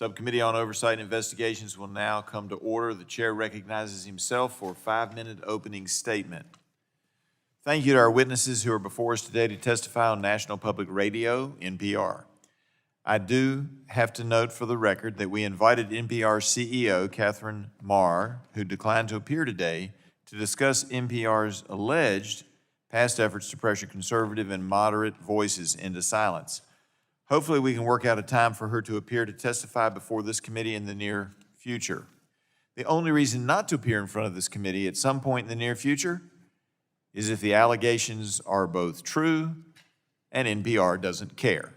Subcommittee on Oversight and Investigations will now come to order. The chair recognizes himself for a 5-minute opening statement. Thank you to our witnesses who are before us today to testify on National Public Radio, NPR. I do have to note for the record that we invited NPR CEO Catherine Marr, who declined to appear today, to discuss NPR's alleged past efforts to pressure conservative and moderate voices into silence. Hopefully we can work out a time for her to appear to testify before this committee in the near future. The only reason not to appear in front of this committee at some point in the near future is if the allegations are both true and NPR doesn't care.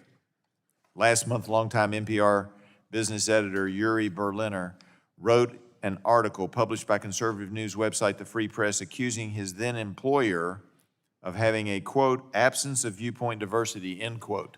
Last month, longtime NPR business editor Uri Berliner wrote an article published by conservative news website The Free Press accusing his then employer of having a, quote, absence of viewpoint diversity, end quote.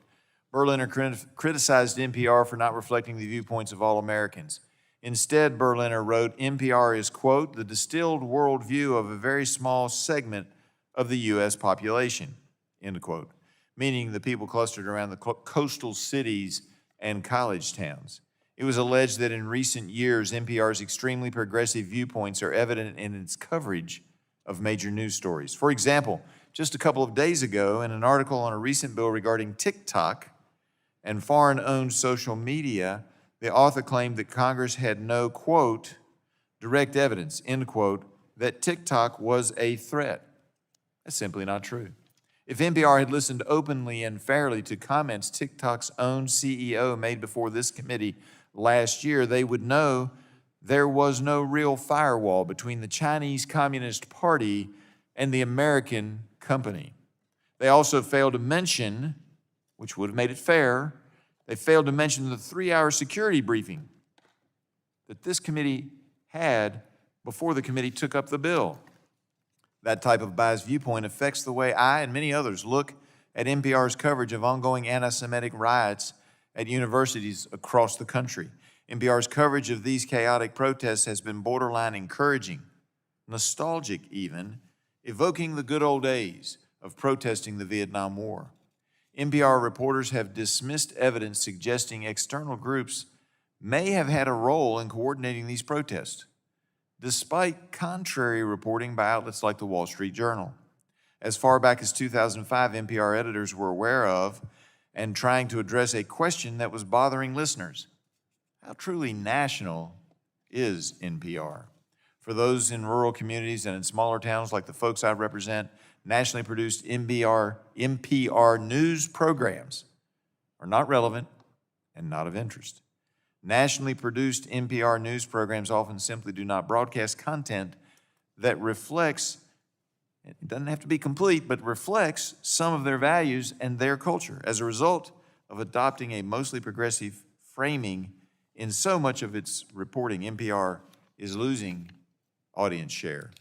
Berliner criticized NPR for not reflecting the viewpoints of all Americans. Instead, Berliner wrote, NPR is, quote, the distilled worldview of a very small segment of the U.S. population, end quote, meaning the people clustered around the coastal cities and college towns. It was alleged that in recent years, NPR's extremely progressive viewpoints are evident in its coverage of major news stories. For example, just a couple of days ago, in an article on a recent bill regarding TikTok and foreign-owned social media, the author claimed that Congress had no, quote, direct evidence, end quote, that TikTok was a threat. That's simply not true. If NPR had listened openly and fairly to comments TikTok's own CEO made before this committee last year, they would know there was no real firewall between the Chinese Communist Party and the American company. They also failed to mention, which would have made it fair, they failed to mention the 3-hour security briefing that this committee had before the committee took up the bill. That type of biased viewpoint affects the way I and many others look at NPR's coverage of ongoing anti-Semitic riots at universities across the country. NPR's coverage of these chaotic protests has been borderline encouraging, nostalgic even, evoking the good old days of protesting the Vietnam War. NPR reporters have dismissed evidence suggesting external groups may have had a role in coordinating these protests, despite contrary reporting by outlets like the Wall Street Journal. As far back as 2005, NPR editors were aware of and trying to address a question that was bothering listeners. How truly national is NPR? For those in rural communities and in smaller towns like the folks I represent, nationally produced NPR news programs are not relevant and not of interest. Nationally produced NPR news programs often simply do not broadcast content that reflects, it doesn't have to be complete, but reflects some of their values and their culture. As a result of adopting a mostly progressive framing in so much of its reporting, NPR is losing audience share.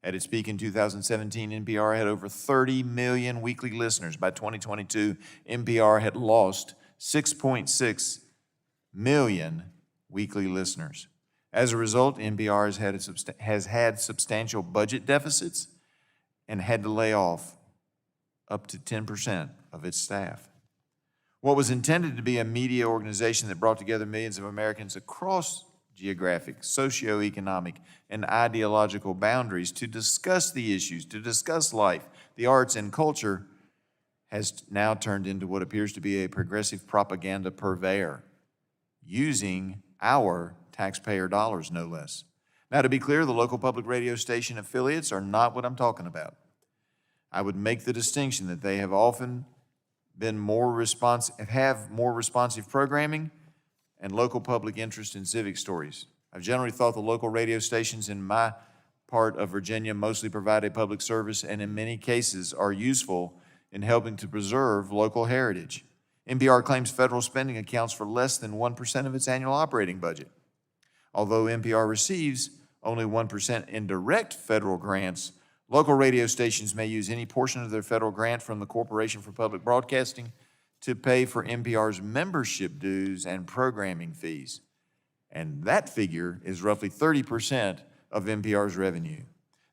At its peak in 2017, NPR had over 30 million weekly listeners. By 2022, NPR had lost 6.6 million weekly listeners. As a result, NPR has had substantial budget deficits and had to lay off up to 10% of its staff. What was intended to be a media organization that brought together millions of Americans across geographic, socioeconomic, and ideological boundaries to discuss the issues, to discuss life, the arts, and culture, has now turned into what appears to be a progressive propaganda purveyor, using our taxpayer dollars, no less. Now, to be clear, the local public radio station affiliates are not what I'm talking about. I would make the distinction that they have often been more responsive programming and local public interest in civic stories. I've generally thought the local radio stations in my part of Virginia mostly provide a public service and in many cases are useful in helping to preserve local heritage. NPR claims federal spending accounts for less than 1% of its annual operating budget. Although NPR receives only 1% in direct federal grants, local radio stations may use any portion of their federal grant from the Corporation for Public Broadcasting to pay for NPR's membership dues and programming fees. And that figure is roughly 30% of NPR's revenue.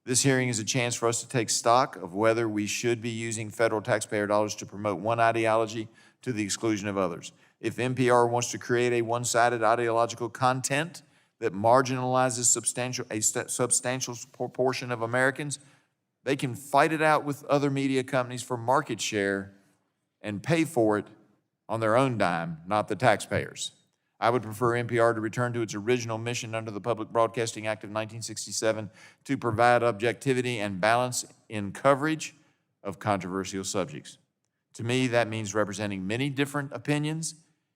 This hearing is a chance for us to take stock of whether we should be using federal taxpayer dollars to promote one ideology to the exclusion of others. If NPR wants to create a one-sided ideological content that marginalizes a substantial proportion of Americans, they can fight it out with other media companies for market share and pay for it on their own dime, not the taxpayers. I would prefer NPR to return to its original mission under the Public Broadcasting Act of 1967 to provide objectivity and balance in coverage of controversial subjects. To me, that means representing many different opinions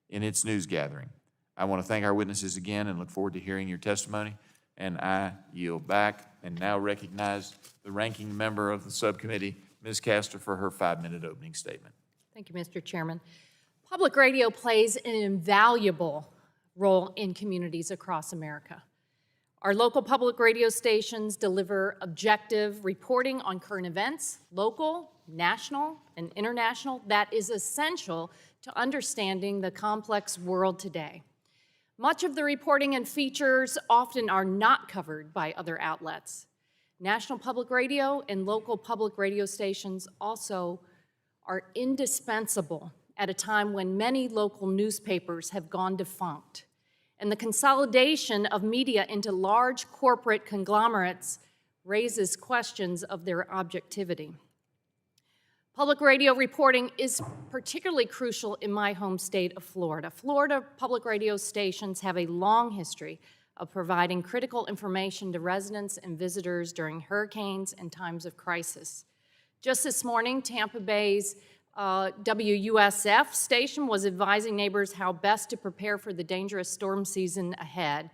in its news gathering. I want to thank our witnesses again and look forward to hearing your testimony. And I yield back and now recognize the ranking member of the subcommittee, Ms. Castor, for her 5-minute opening statement. Thank you, Mr. Chairman. Public radio plays an invaluable role in communities across America. Our local public radio stations deliver objective reporting on current events, local, national, and international, that is essential to understanding the complex world today. Much of the reporting and features often are not covered by other outlets. National public radio and local public radio stations also are indispensable at a time when many local newspapers have gone defunct, and the consolidation of media into large corporate conglomerates raises questions of their objectivity. Public radio reporting is particularly crucial in my home state of Florida. Florida public radio stations have a long history of providing critical information to residents and visitors during hurricanes and times of crisis. Just this morning, Tampa Bay's WUSF station was advising neighbors how best to prepare for the dangerous storm season ahead.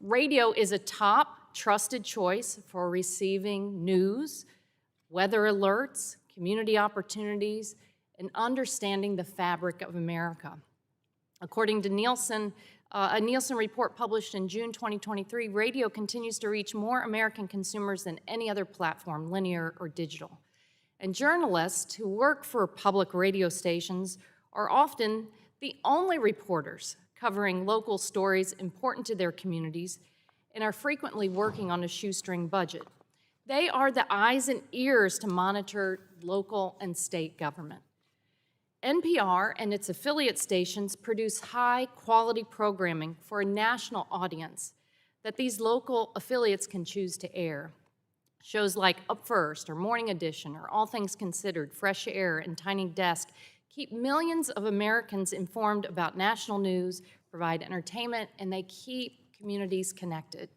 Radio is a top trusted choice for receiving news, weather alerts, community opportunities, and understanding the fabric of America. According to Nielsen, a Nielsen report published in June 2023, radio continues to reach more American consumers than any other platform, linear or digital. And journalists who work for public radio stations are often the only reporters covering local stories important to their communities and are frequently working on a shoestring budget. They are the eyes and ears to monitor local and state government. NPR and its affiliate stations produce high-quality programming for a national audience that these local affiliates can choose to air. Shows like Up First or Morning Edition or All Things Considered, Fresh Air, and Tiny Desk keep millions of Americans informed about national news, provide entertainment, and they keep communities connected.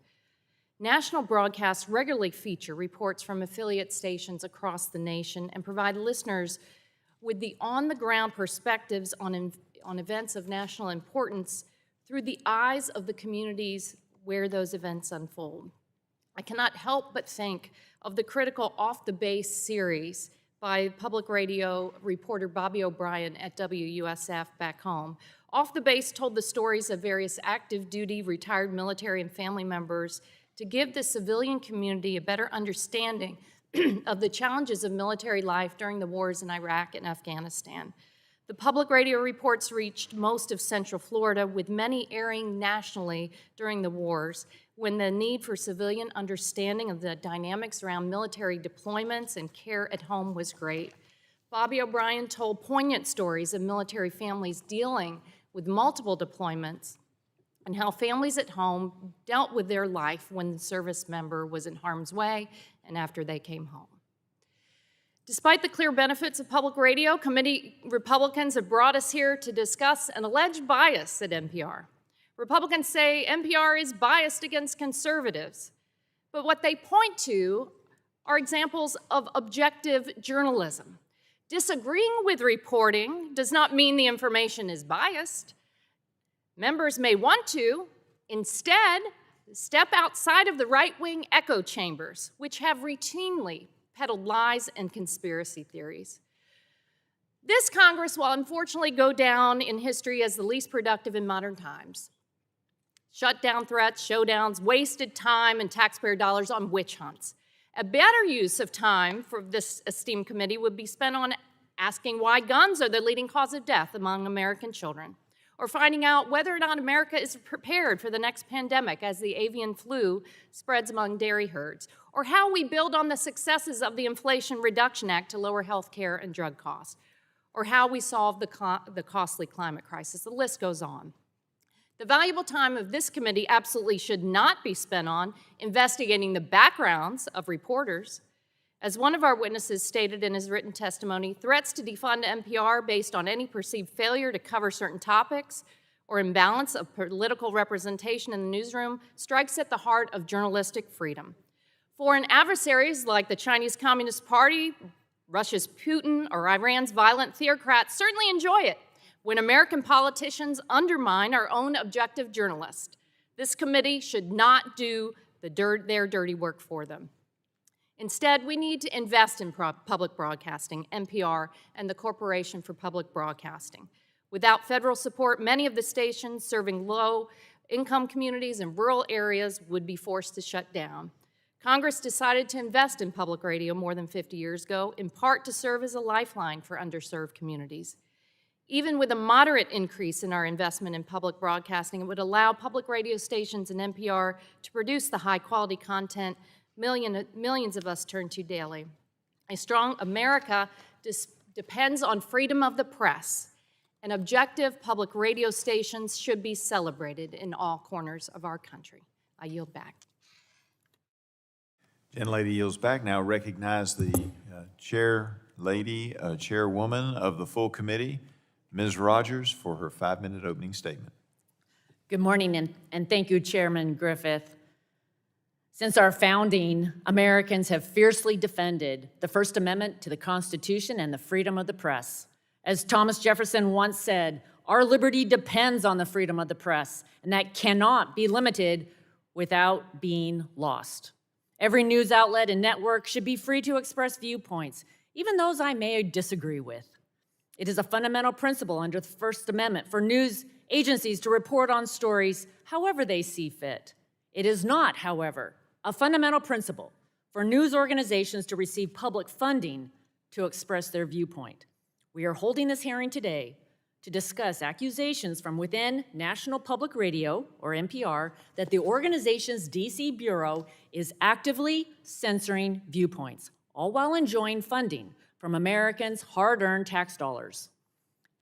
National broadcasts regularly feature reports from affiliate stations across the nation and provide listeners with the on-the-ground perspectives on events of national importance through the eyes of the communities where those events unfold. I cannot help but think of the critical Off the Base series by public radio reporter Bobby O'Brien at WUSF back home. Off the Base told the stories of various active duty, retired military and family members to give the civilian community a better understanding of the challenges of military life during the wars in Iraq and Afghanistan. The public radio reports reached most of Central Florida, with many airing nationally during the wars, when the need for civilian understanding of the dynamics around military deployments and care at home was great. Bobby O'Brien told poignant stories of military families dealing with multiple deployments and how families at home dealt with their life when the service member was in harm's way and after they came home. Despite the clear benefits of public radio, committee Republicans have brought us here to discuss an alleged bias at NPR. Republicans say NPR is biased against conservatives, but what they point to are examples of objective journalism. Disagreeing with reporting does not mean the information is biased. Members may want to, instead, step outside of the right-wing echo chambers, which have routinely peddled lies and conspiracy theories. This Congress will unfortunately go down in history as the least productive in modern times. Shutdown threats, showdowns, wasted time and taxpayer dollars on witch hunts. A better use of time for this esteemed committee would be spent on asking why guns are the leading cause of death among American children, or finding out whether or not America is prepared for the next pandemic as the avian flu spreads among dairy herds, or how we build on the successes of the Inflation Reduction Act to lower health care and drug costs, or how we solve the costly climate crisis. The list goes on. The valuable time of this committee absolutely should not be spent on investigating the backgrounds of reporters. As one of our witnesses stated in his written testimony, threats to defund NPR based on any perceived failure to cover certain topics or imbalance of political representation in the newsroom strikes at the heart of journalistic freedom. Foreign adversaries like the Chinese Communist Party, Russia's Putin, or Iran's violent theocrats certainly enjoy it when American politicians undermine our own objective journalists. This committee should not do their dirty work for them. Instead, we need to invest in public broadcasting, NPR, and the Corporation for Public Broadcasting. Without federal support, many of the stations serving low-income communities and rural areas would be forced to shut down. Congress decided to invest in public radio more than 50 years ago, in part to serve as a lifeline for underserved communities. Even with a moderate increase in our investment in public broadcasting, it would allow public radio stations and NPR to produce the high-quality content millions of us turn to daily. A strong America depends on freedom of the press, and objective public radio stations should be celebrated in all corners of our country. I yield back. Gentlady yields back. Now recognize the chairwoman of the full committee, Ms. Rogers, for her 5-minute opening statement. Good morning, and thank you, Chairman Griffith. Since our founding, Americans have fiercely defended the First Amendment to the Constitution and the freedom of the press. As Thomas Jefferson once said, our liberty depends on the freedom of the press, and that cannot be limited without being lost. Every news outlet and network should be free to express viewpoints, even those I may disagree with. It is a fundamental principle under the First Amendment for news agencies to report on stories however they see fit. It is not, however, a fundamental principle for news organizations to receive public funding to express their viewpoint. We are holding this hearing today to discuss accusations from within National Public Radio, or NPR, that the organization's DC Bureau is actively censoring viewpoints, all while enjoying funding from Americans' hard-earned tax dollars.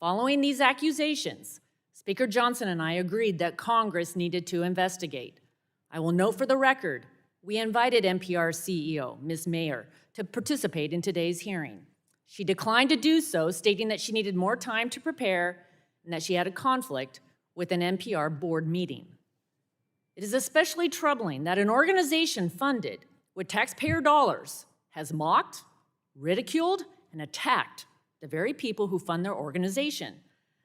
Following these accusations, Speaker Johnson and I agreed that Congress needed to investigate. I will note for the record, we invited NPR CEO, Ms. Mayer, to participate in today's hearing. She declined to do so, stating that she needed more time to prepare and that she had a conflict with an NPR board meeting. It is especially troubling that an organization funded with taxpayer dollars has mocked, ridiculed, and attacked the very people who fund their organization.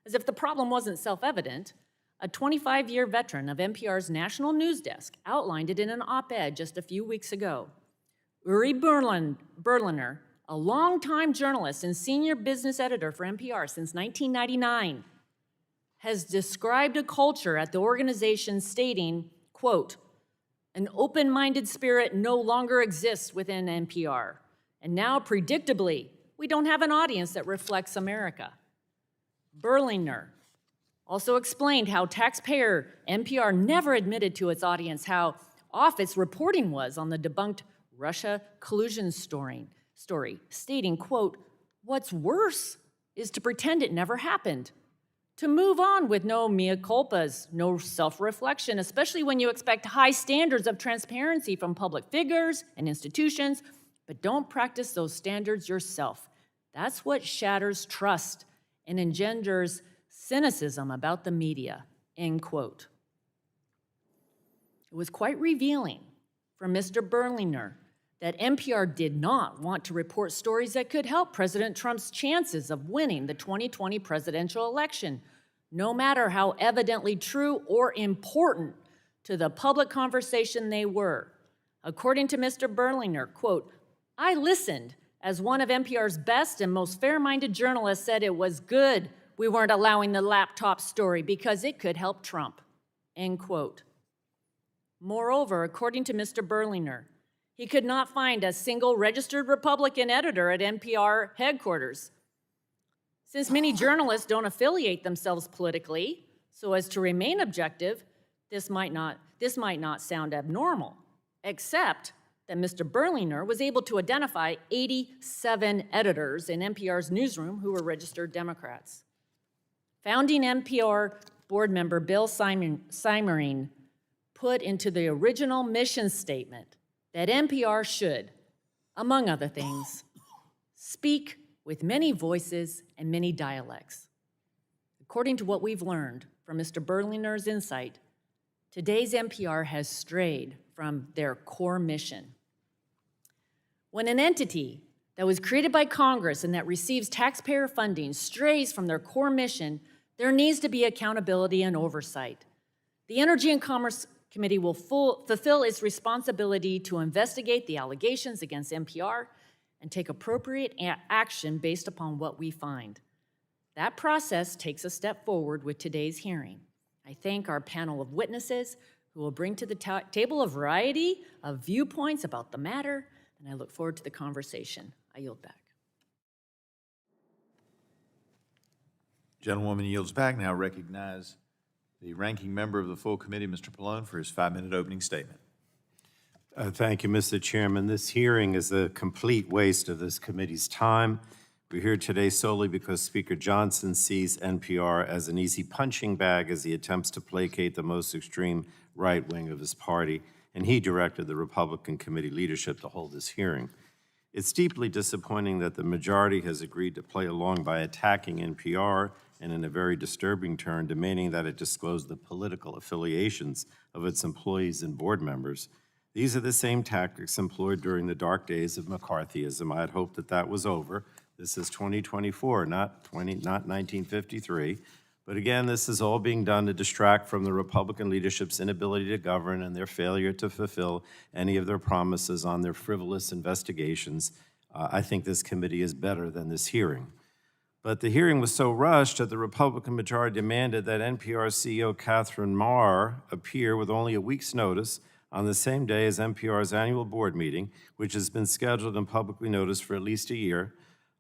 As if the problem wasn't self-evident, a 25-year veteran of NPR's national news desk outlined it in an op-ed just a few weeks ago. Uri Berliner, a longtime journalist and senior business editor for NPR since 1999, has described a culture at the organization stating, quote, "An open-minded spirit no longer exists within NPR, and now, predictably, we don't have an audience that reflects America." Berliner also explained how taxpayer NPR never admitted to its audience how off its reporting was on the debunked Russia collusion story, stating, quote, "What's worse is to pretend it never happened, to move on with no mea culpas, no self-reflection, especially when you expect high standards of transparency from public figures and institutions, but don't practice those standards yourself. That's what shatters trust and engenders cynicism about the media," end quote. It was quite revealing for Mr. Berliner that NPR did not want to report stories that could help President Trump's chances of winning the 2020 presidential election, no matter how evidently true or important to the public conversation they were. According to Mr. Berliner, quote, "I listened as one of NPR's best and most fair-minded journalists said it was good we weren't allowing the laptop story because it could help Trump," end quote. Moreover, according to Mr. Berliner, he could not find a single registered Republican editor at NPR headquarters. Since many journalists don't affiliate themselves politically so as to remain objective, this might not sound abnormal, except that Mr. Berliner was able to identify 87 editors in NPR's newsroom who were registered Democrats. Founding NPR board member Bill Siemering put into the original mission statement that NPR should, among other things, speak with many voices and many dialects. According to what we've learned from Mr. Berliner's insight, today's NPR has strayed from their core mission. When an entity that was created by Congress and that receives taxpayer funding strays from their core mission, there needs to be accountability and oversight. The Energy and Commerce Committee will fulfill its responsibility to investigate the allegations against NPR and take appropriate action based upon what we find. That process takes a step forward with today's hearing. I thank our panel of witnesses who will bring to the table a variety of viewpoints about the matter, and I look forward to the conversation. I yield back. Gentlewoman yields back. Now recognize the ranking member of the full committee, Mr. Pallone, for his 5-minute opening statement. Thank you, Mr. Chairman. This hearing is a complete waste of this committee's time. We're here today solely because Speaker Johnson sees NPR as an easy punching bag as he attempts to placate the most extreme right wing of his party, and he directed the Republican committee leadership to hold this hearing. It's deeply disappointing that the majority has agreed to play along by attacking NPR and, in a very disturbing turn, demanding that it disclose the political affiliations of its employees and board members. These are the same tactics employed during the dark days of McCarthyism. I had hoped that that was over. This is 2024, not 1953. But again, this is all being done to distract from the Republican leadership's inability to govern and their failure to fulfill any of their promises on their frivolous investigations. I think this committee is better than this hearing. But the hearing was so rushed that the Republican majority demanded that NPR CEO Catherine Marr appear with only a week's notice on the same day as NPR's annual board meeting, which has been scheduled and publicly noticed for at least a year.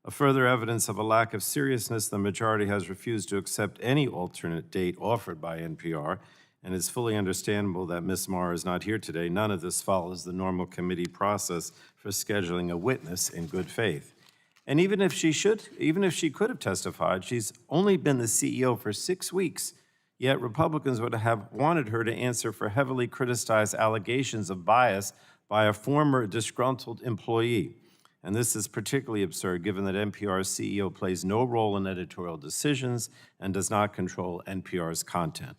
A further evidence of a lack of seriousness, the majority has refused to accept any alternate date offered by NPR, and it's fully understandable that Ms. Marr is not here today. None of this follows the normal committee process for scheduling a witness in good faith. And even if she could have testified, she's only been the CEO for 6 weeks, yet Republicans would have wanted her to answer for heavily criticized allegations of bias by a former disgruntled employee. And this is particularly absurd given that NPR's CEO plays no role in editorial decisions and does not control NPR's content.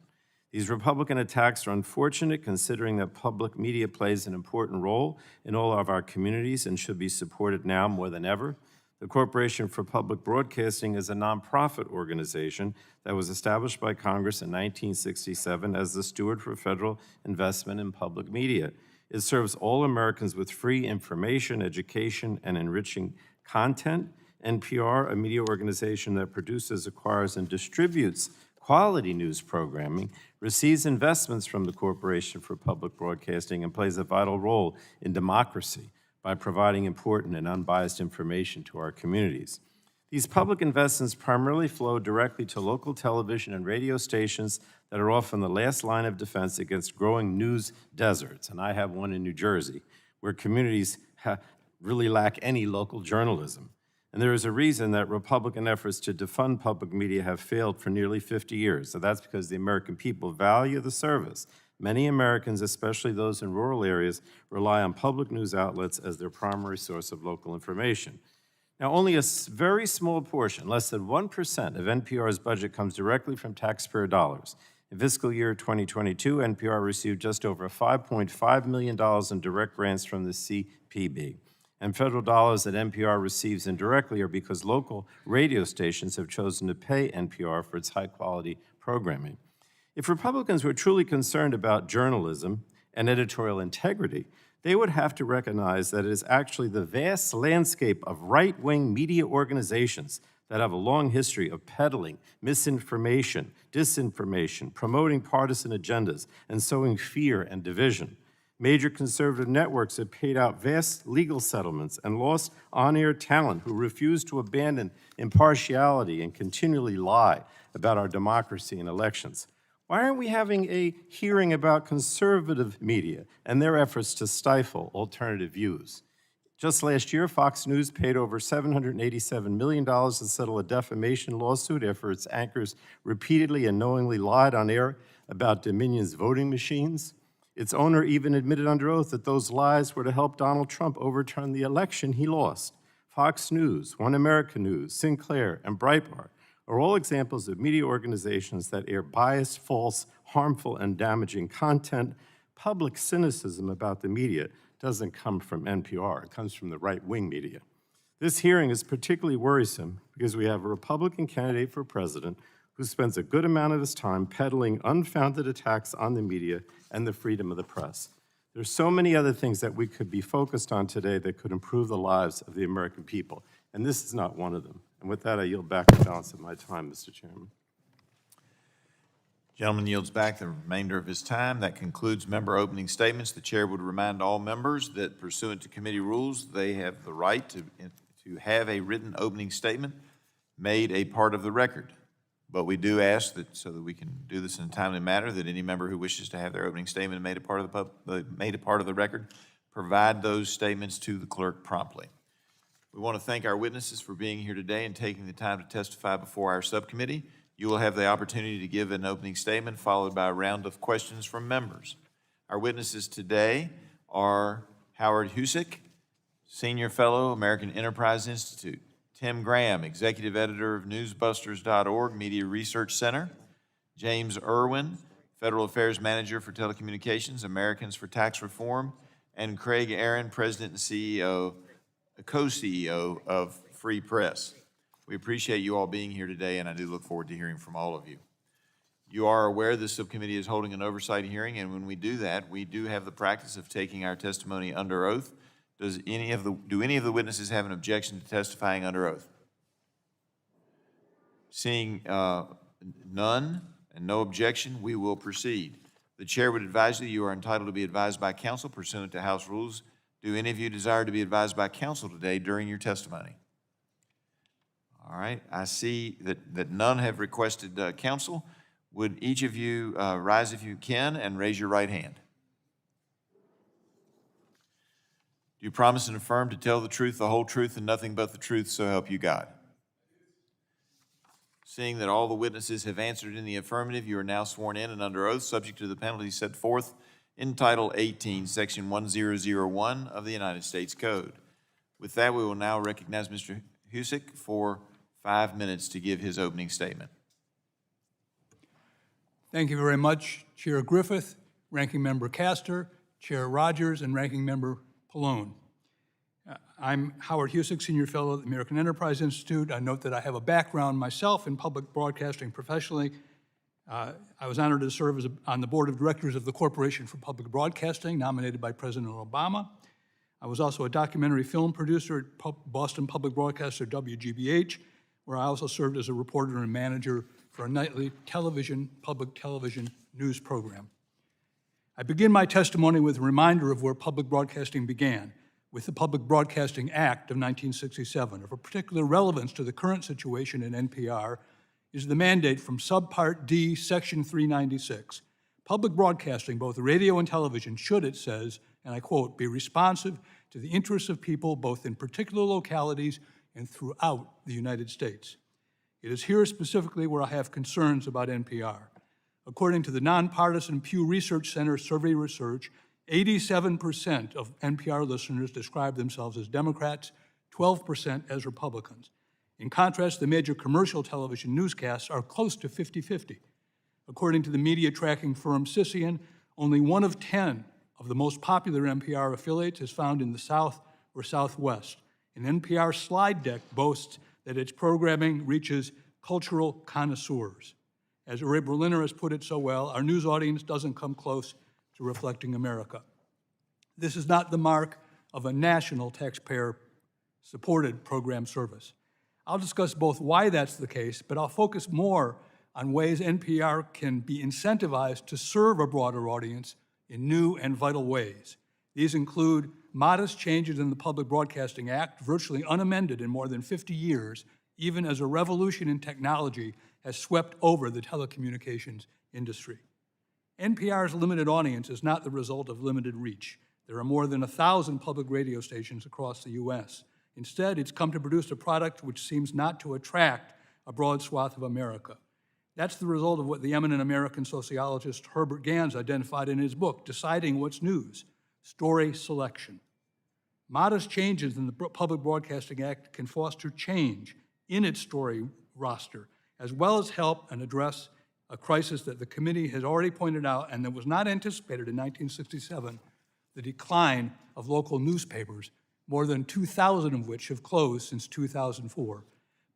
These Republican attacks are unfortunate considering that public media plays an important role in all of our communities and should be supported now more than ever. The Corporation for Public Broadcasting is a nonprofit organization that was established by Congress in 1967 as the steward for federal investment in public media. It serves all Americans with free information, education, and enriching content. NPR, a media organization that produces, acquires, and distributes quality news programming, receives investments from the Corporation for Public Broadcasting and plays a vital role in democracy by providing important and unbiased information to our communities. These public investments primarily flow directly to local television and radio stations that are often the last line of defense against growing news deserts. And I have one in New Jersey, where communities really lack any local journalism. And there is a reason that Republican efforts to defund public media have failed for nearly 50 years. So that's because the American people value the service. Many Americans, especially those in rural areas, rely on public news outlets as their primary source of local information. Now, only a very small portion, less than 1% of NPR's budget comes directly from taxpayer dollars. In fiscal year 2022, NPR received just over $5.5 million in direct grants from the CPB. And federal dollars that NPR receives indirectly are because local radio stations have chosen to pay NPR for its high-quality programming. If Republicans were truly concerned about journalism and editorial integrity, they would have to recognize that it is actually the vast landscape of right-wing media organizations that have a long history of peddling misinformation, disinformation, promoting partisan agendas, and sowing fear and division. Major conservative networks have paid out vast legal settlements and lost on-air talent who refuse to abandon impartiality and continually lie about our democracy and elections. Why aren't we having a hearing about conservative media and their efforts to stifle alternative views? Just last year, Fox News paid over $787 million to settle a defamation lawsuit after its anchors repeatedly and knowingly lied on air about Dominion's voting machines. Its owner even admitted under oath that those lies were to help Donald Trump overturn the election he lost. Fox News, One America News, Sinclair, and Breitbart are all examples of media organizations that air biased, false, harmful, and damaging content. Public cynicism about the media doesn't come from NPR. It comes from the right-wing media. This hearing is particularly worrisome because we have a Republican candidate for president who spends a good amount of his time peddling unfounded attacks on the media and the freedom of the press. There's so many other things that we could be focused on today that could improve the lives of the American people, and this is not one of them. And with that, I yield back the balance of my time, Mr. Chairman. Gentleman yields back the remainder of his time. That concludes member opening statements. The chair would remind all members that pursuant to committee rules, they have the right to have a written opening statement made a part of the record. But we do ask that, so that we can do this in a timely manner, that any member who wishes to have their opening statement made a part of the record, provide those statements to the clerk promptly. We want to thank our witnesses for being here today and taking the time to testify before our subcommittee. You will have the opportunity to give an opening statement followed by a round of questions from members. Our witnesses today are Howard Husock, Senior Fellow, American Enterprise Institute; Tim Graham, Executive Editor of Newsbusters.org Media Research Center; James Irwin, Federal Affairs Manager for Telecommunications, Americans for Tax Reform; and Craig Aaron, President and co-CEO of Free Press. We appreciate you all being here today, and I do look forward to hearing from all of you. You are aware this subcommittee is holding an oversight hearing, and when we do that, we do have the practice of taking our testimony under oath. Do any of the witnesses have an objection to testifying under oath? Seeing none and no objection, we will proceed. The chair would advise that you are entitled to be advised by counsel pursuant to House rules. Do any of you desire to be advised by counsel today during your testimony? All right, I see that none have requested counsel. Would each of you rise if you can and raise your right hand? Do you promise and affirm to tell the truth, the whole truth, and nothing but the truth, so help you God? Seeing that all the witnesses have answered in the affirmative, you are now sworn in and under oath, subject to the penalties set forth in Title 18, Section 1001 of the United States Code. With that, we will now recognize Mr. Husock for 5 minutes to give his opening statement. Thank you very much, Chair Griffith, Ranking Member Castor, Chair Rogers, and Ranking Member Pallone. I'm Howard Husock, Senior Fellow at the American Enterprise Institute. I note that I have a background myself in public broadcasting professionally. I was honored to serve on the board of directors of the Corporation for Public Broadcasting, nominated by President Obama. I was also a documentary film producer at Boston Public Broadcaster WGBH, where I also served as a reporter and manager for a nightly public television news program. I begin my testimony with a reminder of where public broadcasting began, with the Public Broadcasting Act of 1967. Of a particular relevance to the current situation in NPR is the mandate from Subpart D, Section 396. Public broadcasting, both radio and television, should, it says, and I quote, be responsive to the interests of people both in particular localities and throughout the United States. It is here specifically where I have concerns about NPR. According to the nonpartisan Pew Research Center survey research, 87% of NPR listeners describe themselves as Democrats, 12% as Republicans. In contrast, the major commercial television newscasts are close to 50-50. According to the media tracking firm Sisian, only 1 of 10 of the most popular NPR affiliates is found in the South or Southwest. An NPR slide deck boasts that its programming reaches cultural connoisseurs. As Ray Berliner has put it so well, our news audience doesn't come close to reflecting America. This is not the mark of a national taxpayer-supported program service. I'll discuss both why that's the case, but I'll focus more on ways NPR can be incentivized to serve a broader audience in new and vital ways. These include modest changes in the Public Broadcasting Act, virtually unamended in more than 50 years, even as a revolution in technology has swept over the telecommunications industry. NPR's limited audience is not the result of limited reach. There are more than 1,000 public radio stations across the U.S. Instead, it's come to produce a product which seems not to attract a broad swath of America. That's the result of what the eminent American sociologist Herbert Gans identified in his book, Deciding What's News: Story Selection. Modest changes in the Public Broadcasting Act can foster change in its story roster, as well as help and address a crisis that the committee has already pointed out and that was not anticipated in 1967, the decline of local newspapers, more than 2,000 of which have closed since 2004.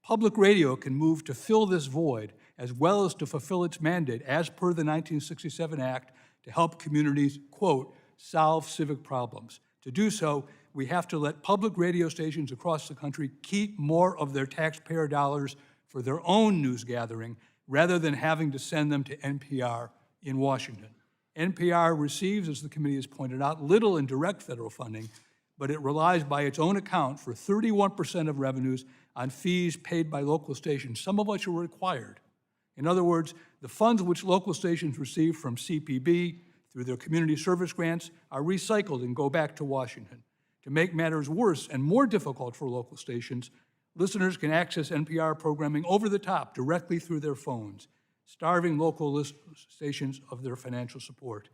Public radio can move to fill this void as well as to fulfill its mandate as per the 1967 Act to help communities, quote, solve civic problems. To do so, we have to let public radio stations across the country keep more of their taxpayer dollars for their own news gathering rather than having to send them to NPR in Washington. NPR receives, as the committee has pointed out, little in direct federal funding, but it relies by its own account for 31% of revenues on fees paid by local stations, some of which are required. In other words, the funds which local stations receive from CPB through their community service grants are recycled and go back to Washington. To make matters worse and more difficult for local stations, listeners can access NPR programming over the top directly through their phones, starving local stations of their financial support.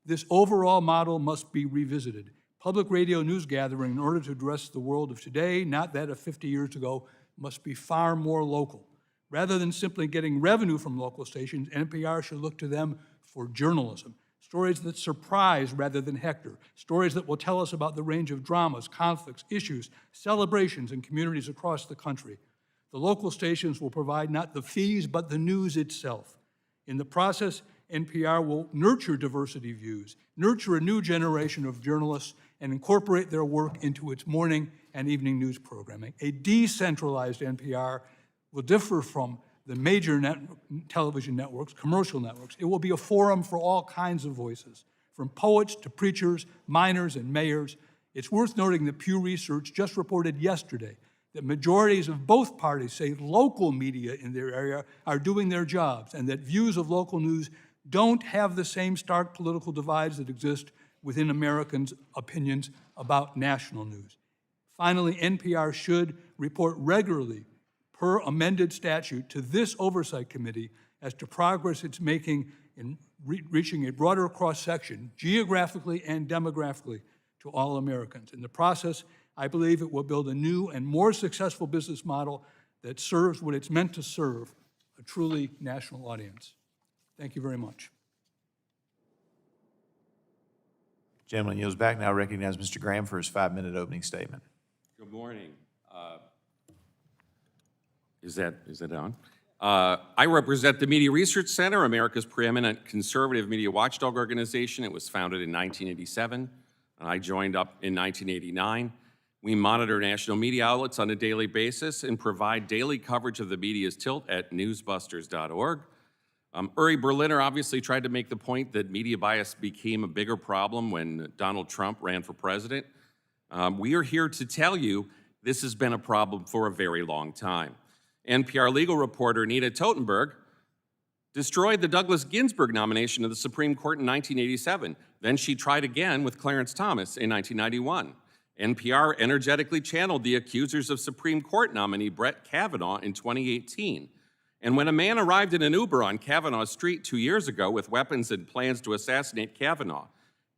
This overall model must be revisited. Public radio news gathering, in order to address the world of today, not that of 50 years ago, must be far more local. Rather than simply getting revenue from local stations, NPR should look to them for journalism. Stories that surprise rather than hector. Stories that will tell us about the range of dramas, conflicts, issues, celebrations in communities across the country. The local stations will provide not the fees, but the news itself. In the process, NPR will nurture diversity views, nurture a new generation of journalists, and incorporate their work into its morning and evening news programming. A decentralized NPR will differ from the major television networks, commercial networks. It will be a forum for all kinds of voices, from poets to preachers, miners, and mayors. It's worth noting that Pew Research just reported yesterday that majorities of both parties say local media in their area are doing their jobs and that views of local news don't have the same stark political divides that exist within Americans' opinions about national news. Finally, NPR should report regularly per amended statute to this oversight committee as to progress it's making in reaching a broader cross-section, geographically and demographically, to all Americans. In the process, I believe it will build a new and more successful business model that serves what it's meant to serve, a truly national audience. Thank you very much. Gentleman yields back. Now recognize Mr. Graham for his 5-minute opening statement. Good morning. Is that on? I represent the Media Research Center, America's preeminent conservative media watchdog organization. It was founded in 1987, and I joined up in 1989. We monitor national media outlets on a daily basis and provide daily coverage of the media's tilt at newsbusters.org. Uri Berliner obviously tried to make the point that media bias became a bigger problem when Donald Trump ran for president. We are here to tell you this has been a problem for a very long time. NPR legal reporter Nita Totenberg destroyed the Douglas Ginsburg nomination to the Supreme Court in 1987. Then she tried again with Clarence Thomas in 1991. NPR energetically channeled the accusers of Supreme Court nominee Brett Kavanaugh in 2018. And when a man arrived in an Uber on Kavanaugh's street 2 years ago with weapons and plans to assassinate Kavanaugh,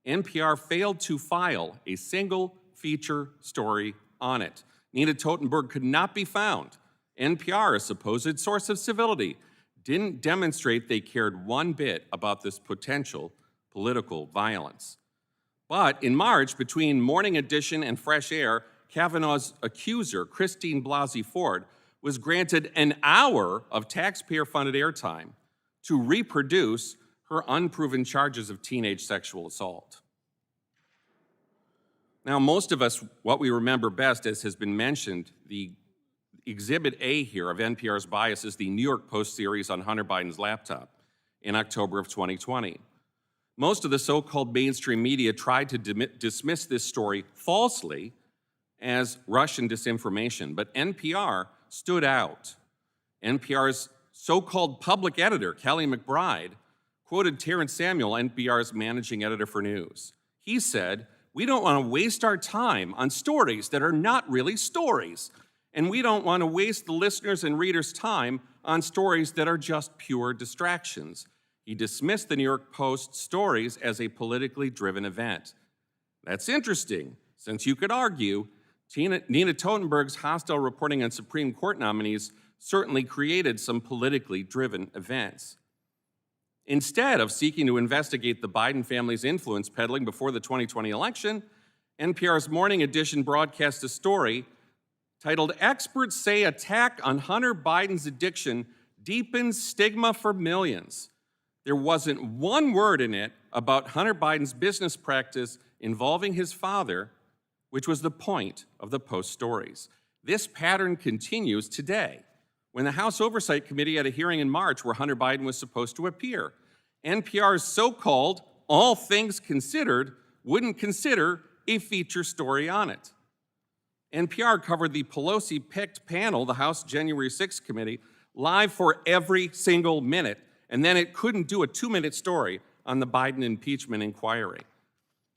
NPR failed to file a single feature story on it. Nita Totenberg could not be found. NPR, a supposed source of civility, didn't demonstrate they cared one bit about this potential political violence. But in March, between Morning Edition and Fresh Air, Kavanaugh's accuser, Christine Blasey Ford, was granted an hour of taxpayer-funded airtime to reproduce her unproven charges of teenage sexual assault. Now, most of us, what we remember best, as has been mentioned, the Exhibit A here of NPR's bias is the New York Post series on Hunter Biden's laptop in October of 2020. Most of the so-called mainstream media tried to dismiss this story falsely as Russian disinformation, but NPR stood out. NPR's so-called public editor, Kelly McBride, quoted Terrence Samuel, NPR's managing editor for news. He said, "We don't want to waste our time on stories that are not really stories. And we don't want to waste the listeners' and readers' time on stories that are just pure distractions." He dismissed the New York Post stories as a politically driven event. That's interesting, since you could argue Nina Totenberg's hostile reporting on Supreme Court nominees certainly created some politically driven events. Instead of seeking to investigate the Biden family's influence peddling before the 2020 election, NPR's Morning Edition broadcast a story titled "Experts Say Attack on Hunter Biden's Addiction Deepens Stigma for Millions." There wasn't one word in it about Hunter Biden's business practice involving his father, which was the point of the Post stories. This pattern continues today. When the House Oversight Committee had a hearing in March where Hunter Biden was supposed to appear, NPR's so-called All Things Considered wouldn't consider a feature story on it. NPR covered the Pelosi-picked panel, the House January 6th committee, live for every single minute, and then it couldn't do a 2-minute story on the Biden impeachment inquiry.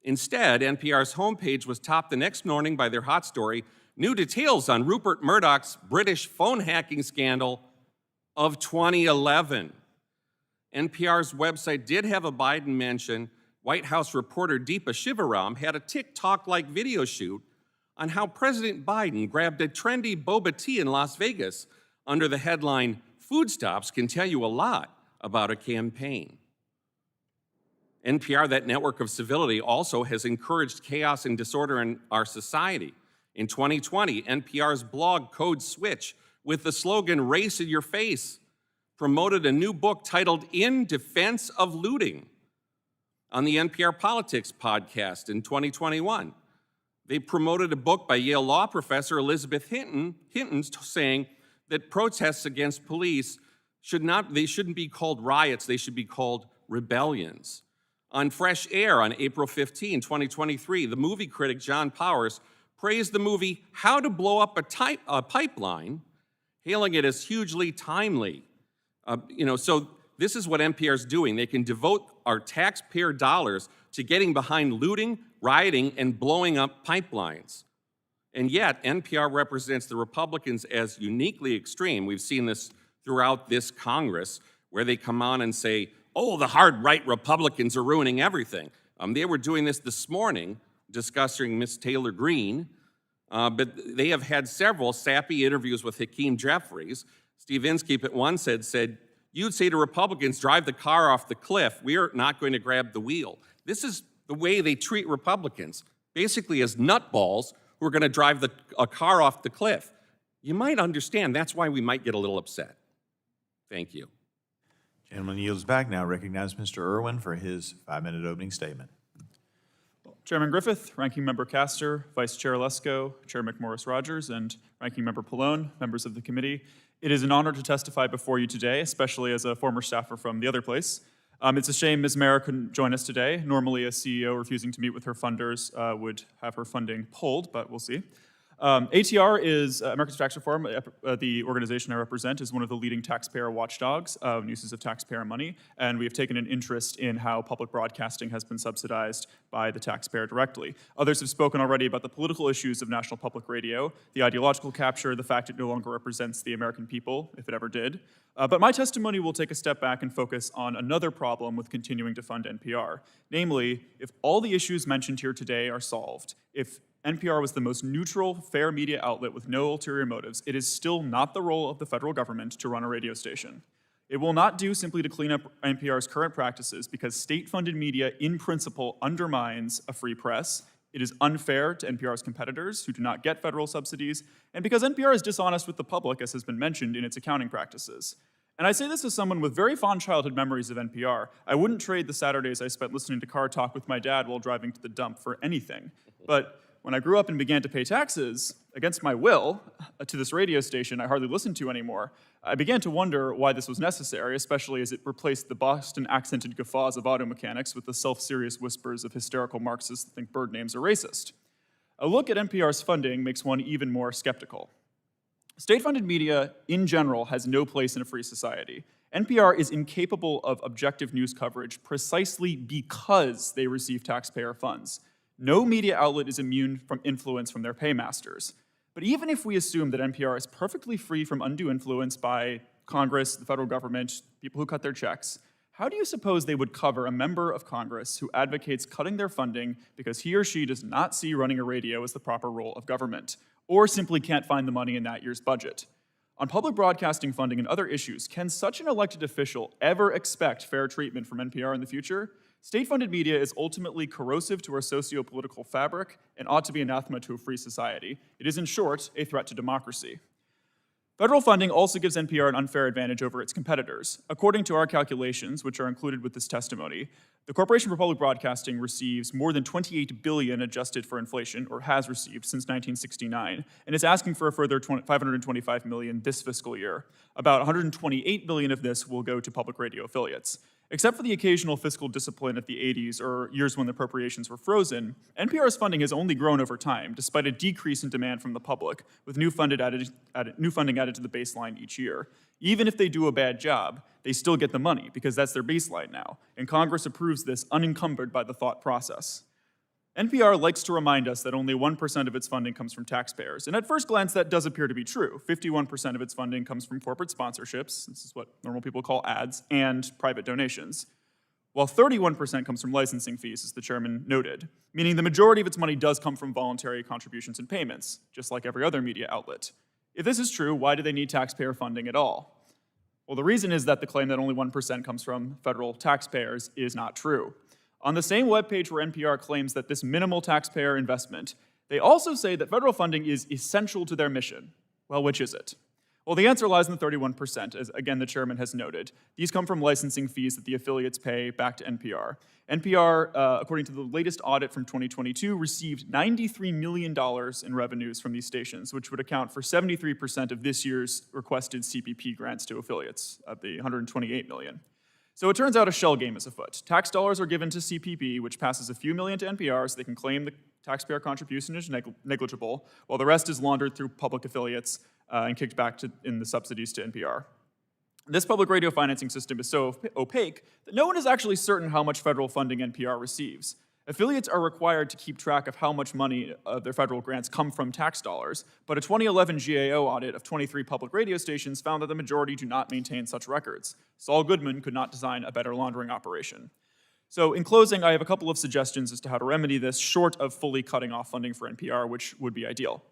Instead, NPR's homepage was topped the next morning by their hot story, "New details on Rupert Murdoch's British phone hacking scandal of 2011. NPR's website did have a Biden mention. White House reporter Deepa Shivaram had a TikTok-like video shoot on how President Biden grabbed a trendy boba tea in Las Vegas under the headline, "Food stops can tell you a lot about a campaign." NPR, that network of civility, also has encouraged chaos and disorder in our society. In 2020, NPR's blog Code Switch, with the slogan "Race in Your Face," promoted a new book titled "In Defense of Looting." On the NPR Politics podcast in 2021, they promoted a book by Yale law professor Elizabeth Hinton saying that protests against police shouldn't be called riots, they should be called rebellions. On Fresh Air on April 15, 2023, the movie critic John Powers praised the movie How to Blow Up a Pipeline, hailing it as hugely timely. So this is what NPR is doing. They can devote our taxpayer dollars to getting behind looting, rioting, and blowing up pipelines. And yet, NPR represents the Republicans as uniquely extreme. We've seen this throughout this Congress, where they come on and say, "Oh, the hard right Republicans are ruining everything." They were doing this morning, discussing Ms. Taylor Greene, but they have had several sappy interviews with Hakeem Jeffries. Steve Inskeep at one said, "You'd say to Republicans, drive the car off the cliff. We are not going to grab the wheel." This is the way they treat Republicans, basically as nutballs who are going to drive a car off the cliff. You might understand that's why we might get a little upset. Thank you. Gentleman yields back. Now recognize Mr. Irwin for his 5-minute opening statement. Chairman Griffith, Ranking Member Castor, Vice Chair Lesko, Chair McMorris-Rogers, and Ranking Member Pallone, members of the committee, it is an honor to testify before you today, especially as a former staffer from the other place. It's a shame Ms. Mara couldn't join us today. Normally, a CEO refusing to meet with her funders would have her funding pulled, but we'll see. ATR is Americans for Tax Reform. The organization I represent is one of the leading taxpayer watchdogs of uses of taxpayer money, and we have taken an interest in how public broadcasting has been subsidized by the taxpayer directly. Others have spoken already about the political issues of national public radio, the ideological capture, the fact it no longer represents the American people, if it ever did. But my testimony will take a step back and focus on another problem with continuing to fund NPR. Namely, if all the issues mentioned here today are solved, if NPR was the most neutral, fair media outlet with no ulterior motives, it is still not the role of the federal government to run a radio station. It will not do simply to clean up NPR's current practices because state-funded media in principle undermines a free press. It is unfair to NPR's competitors who do not get federal subsidies, and because NPR is dishonest with the public, as has been mentioned, in its accounting practices. And I say this as someone with very fond childhood memories of NPR. I wouldn't trade the Saturdays I spent listening to Car Talk with my dad while driving to the dump for anything. But when I grew up and began to pay taxes, against my will, to this radio station I hardly listened to anymore, I began to wonder why this was necessary, especially as it replaced the Boston-accented guffaws of auto mechanics with the self-serious whispers of hysterical Marxists that think bird names are racist. A look at NPR's funding makes one even more skeptical. State-funded media, in general, has no place in a free society. NPR is incapable of objective news coverage precisely because they receive taxpayer funds. No media outlet is immune from influence from their paymasters. But even if we assume that NPR is perfectly free from undue influence by Congress, the federal government, people who cut their checks, how do you suppose they would cover a member of Congress who advocates cutting their funding because he or she does not see running a radio as the proper role of government, or simply can't find the money in that year's budget? On public broadcasting funding and other issues, can such an elected official ever expect fair treatment from NPR in the future? State-funded media is ultimately corrosive to our socio-political fabric and ought to be anathema to a free society. It is, in short, a threat to democracy. Federal funding also gives NPR an unfair advantage over its competitors. According to our calculations, which are included with this testimony, the Corporation for Public Broadcasting receives more than $28 billion adjusted for inflation, or has received since 1969, and is asking for a further $525 million this fiscal year. About $128 billion of this will go to public radio affiliates. Except for the occasional fiscal discipline of the 80s or years when the appropriations were frozen, NPR's funding has only grown over time, despite a decrease in demand from the public, with new funding added to the baseline each year. Even if they do a bad job, they still get the money, because that's their baseline now, and Congress approves this unencumbered by the thought process. NPR likes to remind us that only 1% of its funding comes from taxpayers, and at first glance that does appear to be true. 51% of its funding comes from corporate sponsorships, this is what normal people call ads, and private donations, while 31% comes from licensing fees, as the chairman noted, meaning the majority of its money does come from voluntary contributions and payments, just like every other media outlet. If this is true, why do they need taxpayer funding at all? Well, the reason is that the claim that only 1% comes from federal taxpayers is not true. On the same webpage where NPR claims that this minimal taxpayer investment, they also say that federal funding is essential to their mission. Well, which is it? Well, the answer lies in the 31%, as again the chairman has noted. These come from licensing fees that the affiliates pay back to NPR. NPR, according to the latest audit from 2022, received $93 million in revenues from these stations, which would account for 73% of this year's requested CPP grants to affiliates of the $128 million. So it turns out a shell game is afoot. Tax dollars are given to CPP, which passes a few million to NPR so they can claim the taxpayer contribution is negligible, while the rest is laundered through public affiliates and kicked back in the subsidies to NPR. This public radio financing system is so opaque that no one is actually certain how much federal funding NPR receives. Affiliates are required to keep track of how much money of their federal grants come from tax dollars, but a 2011 GAO audit of 23 public radio stations found that the majority do not maintain such records. Saul Goodman could not design a better laundering operation. So in closing, I have a couple of suggestions as to how to remedy this, short of fully cutting off funding for NPR, which would be ideal.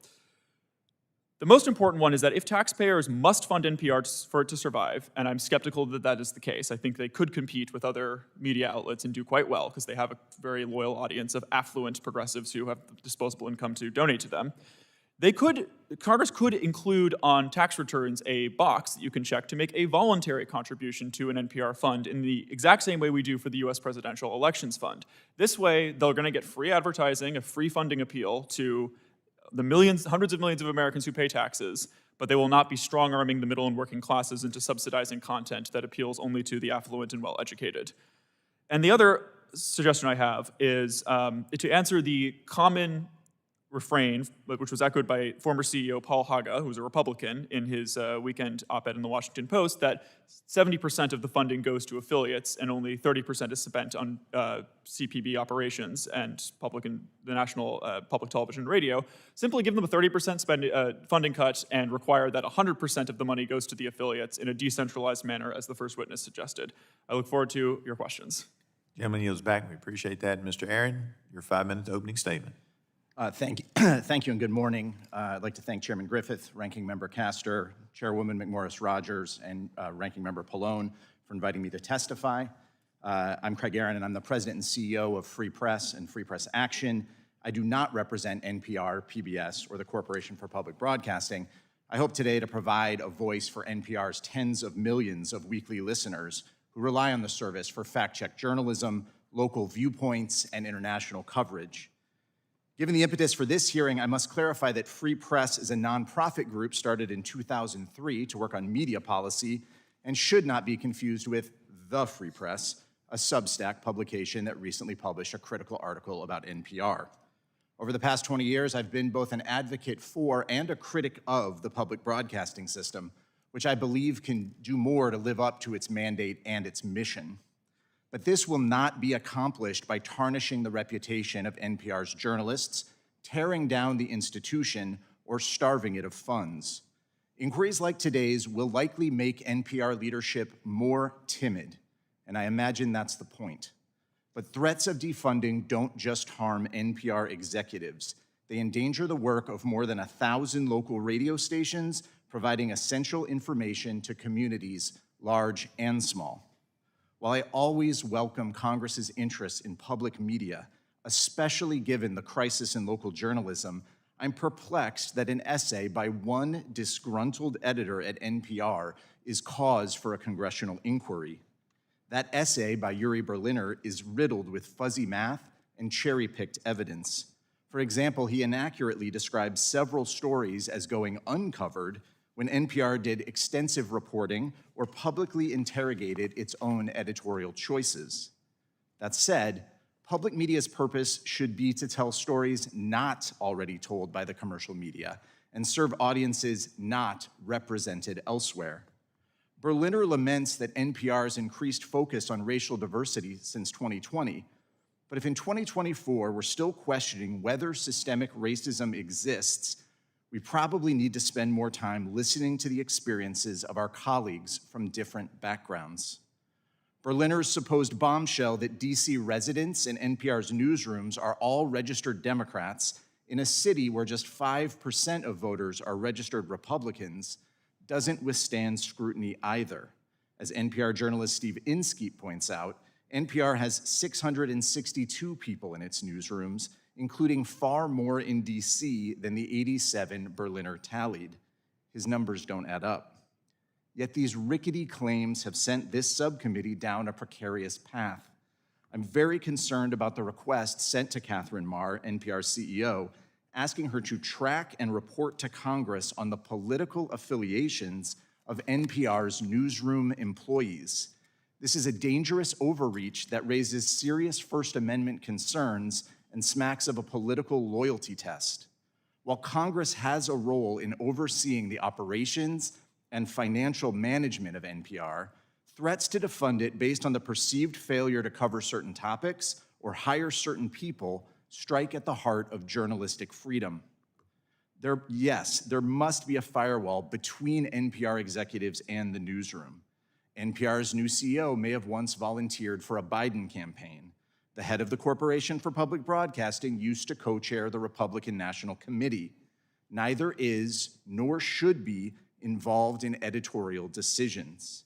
The most important one is that if taxpayers must fund NPR for it to survive, and I'm skeptical that that is the case, I think they could compete with other media outlets and do quite well because they have a very loyal audience of affluent progressives who have disposable income to donate to them. Congress could include on tax returns a box that you can check to make a voluntary contribution to an NPR fund in the exact same way we do for the US Presidential Elections Fund. This way, they're going to get free advertising, a free funding appeal to the millions, hundreds of millions of Americans who pay taxes, but they will not be strong-arming the middle and working classes into subsidizing content that appeals only to the affluent and well-educated. And the other suggestion I have is to answer the common refrain, which was echoed by former CEO Paul Haga, who was a Republican, in his weekend op-ed in the Washington Post, that 70% of the funding goes to affiliates and only 30% is spent on CPB operations and the national public television and radio. Simply give them a 30% funding cut and require that 100% of the money goes to the affiliates in a decentralized manner, as the first witness suggested. I look forward to your questions. Gentleman yields back. We appreciate that. Mr. Aaron, your 5-minute opening statement. Thank you and good morning. I'd like to thank Chairman Griffith, Ranking Member Castor, Chairwoman McMorris-Rodgers, and Ranking Member Pallone for inviting me to testify. I'm Craig Aaron, and I'm the President and CEO of Free Press and Free Press Action. I do not represent NPR, PBS, or the Corporation for Public Broadcasting. I hope today to provide a voice for NPR's tens of millions of weekly listeners who rely on the service for fact-check journalism, local viewpoints, and international coverage. Given the impetus for this hearing, I must clarify that Free Press is a nonprofit group started in 2003 to work on media policy and should not be confused with The Free Press, a Substack publication that recently published a critical article about NPR. Over the past 20 years, I've been both an advocate for and a critic of the public broadcasting system, which I believe can do more to live up to its mandate and its mission. But this will not be accomplished by tarnishing the reputation of NPR's journalists, tearing down the institution, or starving it of funds. Inquiries like today's will likely make NPR leadership more timid, and I imagine that's the point. But threats of defunding don't just harm NPR executives. They endanger the work of more than 1,000 local radio stations, providing essential information to communities large and small. While I always welcome Congress's interest in public media, especially given the crisis in local journalism, I'm perplexed that an essay by one disgruntled editor at NPR is cause for a congressional inquiry. That essay by Yuri Berliner is riddled with fuzzy math and cherry-picked evidence. For example, he inaccurately describes several stories as going uncovered when NPR did extensive reporting or publicly interrogated its own editorial choices. That said, public media's purpose should be to tell stories not already told by the commercial media and serve audiences not represented elsewhere. Berliner laments that NPR's increased focus on racial diversity since 2020, but if in 2024 we're still questioning whether systemic racism exists, we probably need to spend more time listening to the experiences of our colleagues from different backgrounds. Berliner's supposed bombshell that DC residents in NPR's newsrooms are all registered Democrats in a city where just 5% of voters are registered Republicans doesn't withstand scrutiny either. As NPR journalist Steve Inskeep points out, NPR has 662 people in its newsrooms, including far more in DC than the 87 Berliner tallied. His numbers don't add up. Yet these rickety claims have sent this subcommittee down a precarious path. I'm very concerned about the request sent to Catherine Maher, NPR's CEO, asking her to track and report to Congress on the political affiliations of NPR's newsroom employees. This is a dangerous overreach that raises serious First Amendment concerns and smacks of a political loyalty test. While Congress has a role in overseeing the operations and financial management of NPR, threats to defund it based on the perceived failure to cover certain topics or hire certain people strike at the heart of journalistic freedom. There must be a firewall between NPR executives and the newsroom. NPR's new CEO may have once volunteered for a Biden campaign. The head of the Corporation for Public Broadcasting used to co-chair the Republican National Committee. Neither is, nor should be, involved in editorial decisions.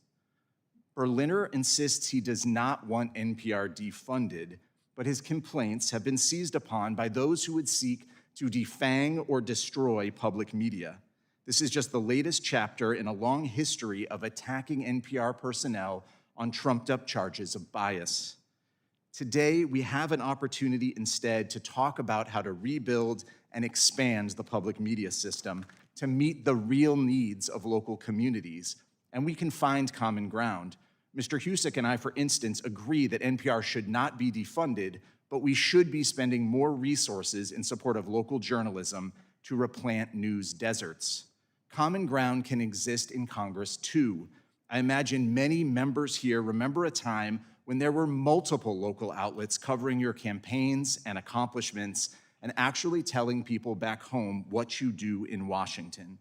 Berliner insists he does not want NPR defunded, but his complaints have been seized upon by those who would seek to defang or destroy public media. This is just the latest chapter in a long history of attacking NPR personnel on trumped-up charges of bias. Today, we have an opportunity instead to talk about how to rebuild and expand the public media system to meet the real needs of local communities, and we can find common ground. Mr. Husock and I, for instance, agree that NPR should not be defunded, but we should be spending more resources in support of local journalism to replant news deserts. Common ground can exist in Congress, too. I imagine many members here remember a time when there were multiple local outlets covering your campaigns and accomplishments and actually telling people back home what you do in Washington.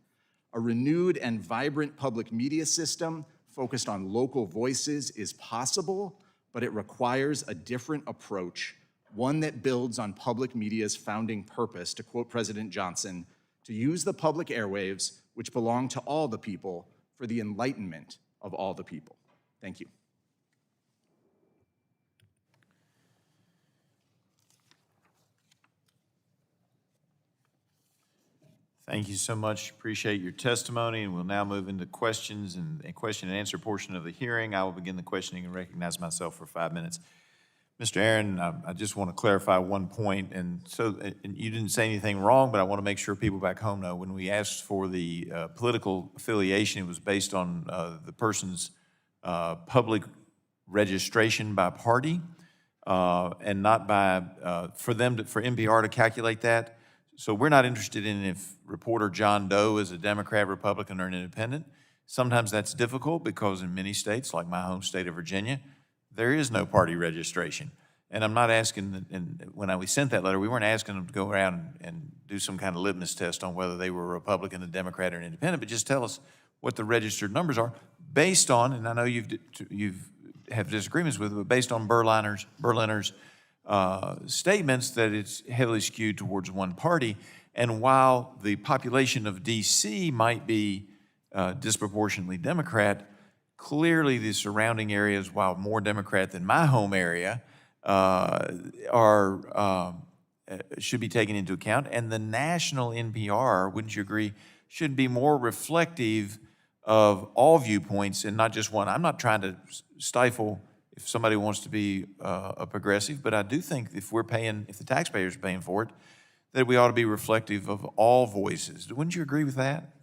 A renewed and vibrant public media system focused on local voices is possible, but it requires a different approach, one that builds on public media's founding purpose, to quote President Johnson, to use the public airwaves, which belong to all the people, for the enlightenment of all the people. Thank you. Thank you so much. Appreciate your testimony, and we'll now move into questions and a question and answer portion of the hearing. I will begin the questioning and recognize myself for 5 minutes. Mr. Aaron, I just want to clarify one point, and you didn't say anything wrong, but I want to make sure people back home know. When we asked for the political affiliation, it was based on the person's public registration by party, and not by for NPR to calculate that. So we're not interested in if reporter John Doe is a Democrat, Republican, or an independent. Sometimes that's difficult because in many states, like my home state of Virginia, there is no party registration. And I'm not asking, and when we sent that letter, we weren't asking them to go around and do some kind of litmus test on whether they were a Republican, a Democrat, or an independent, but just tell us what the registered numbers are based on, and I know you've have disagreements with it, but based on Berliner's statements that it's heavily skewed towards one party. And while the population of D.C. might be disproportionately Democrat, clearly the surrounding areas, while more Democrat than my home area, should be taken into account. And the national NPR, wouldn't you agree, should be more reflective of all viewpoints and not just one. I'm not trying to stifle if somebody wants to be a progressive, but I do think if the taxpayers are paying for it, that we ought to be reflective of all voices. Wouldn't you agree with that?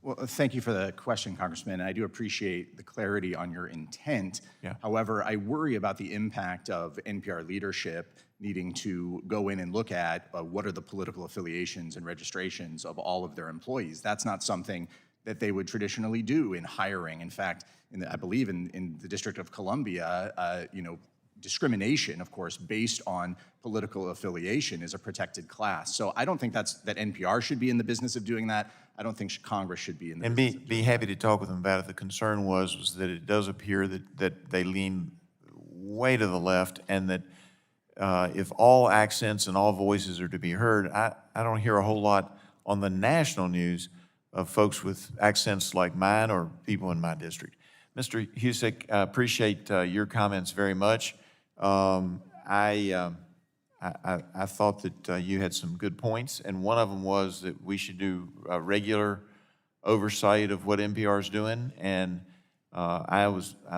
Well, thank you for the question, Congressman. I do appreciate the clarity on your intent. Yeah. However, I worry about the impact of NPR leadership needing to go in and look at what are the political affiliations and registrations of all of their employees. That's not something that they would traditionally do in hiring. In fact, I believe in the District of Columbia, discrimination, of course, based on political affiliation is a protected class. So I don't think that NPR should be in the business of doing that. I don't think Congress should be in the And business of be happy to talk with them about it. The concern was that it does appear that they lean way to the left, and that if all accents and all voices are to be heard, I don't hear a whole lot on the national news of folks with accents like mine or people in my district. Mr. Husock, I appreciate your comments very much. I thought that you had some good points, and one of them was that we should do a regular oversight of what NPR is doing. And I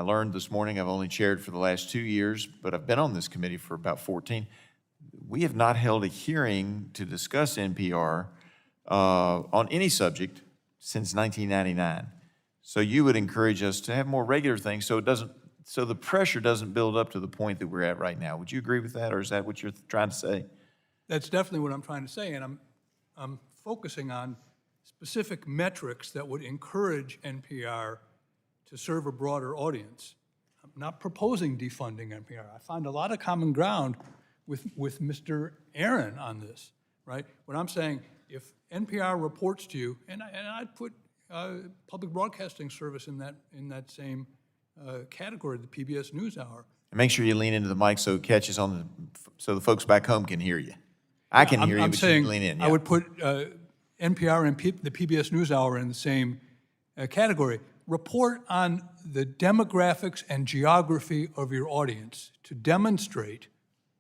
learned this morning, I've only chaired for the last 2 years, but I've been on this committee for about 14. We have not held a hearing to discuss NPR on any subject since 1999. So you would encourage us to have more regular things so the pressure doesn't build up to the point that we're at right now. Would you agree with that, or is that what you're trying to say? That's definitely what I'm trying to say, and I'm focusing on specific metrics that would encourage NPR to serve a broader audience. I'm not proposing defunding NPR. I find a lot of common ground with Mr. Aaron on this, right? What I'm saying, if NPR reports to you, and I'd put public broadcasting service in that same category, the PBS NewsHour. And make sure you lean into the mic so it catches so the folks back home can hear you. I can hear you, but you lean in. Yeah. I would put NPR and the PBS NewsHour in the same category. Report on the demographics and geography of your audience to demonstrate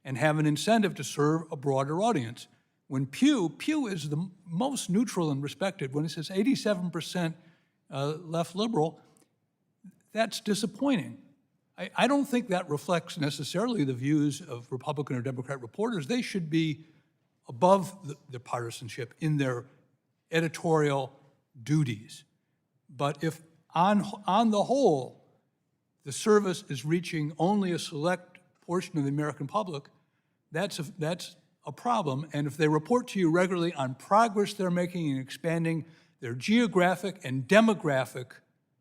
and have an incentive to serve a broader audience. When Pew is the most neutral and respected, when it says 87% left liberal, that's disappointing. I don't think that reflects necessarily the views of Republican or Democrat reporters. They should be above the partisanship in their editorial duties. But if on the whole, the service is reaching only a select portion of the American public, that's a problem. And if they report to you regularly on progress they're making in expanding their geographic and demographic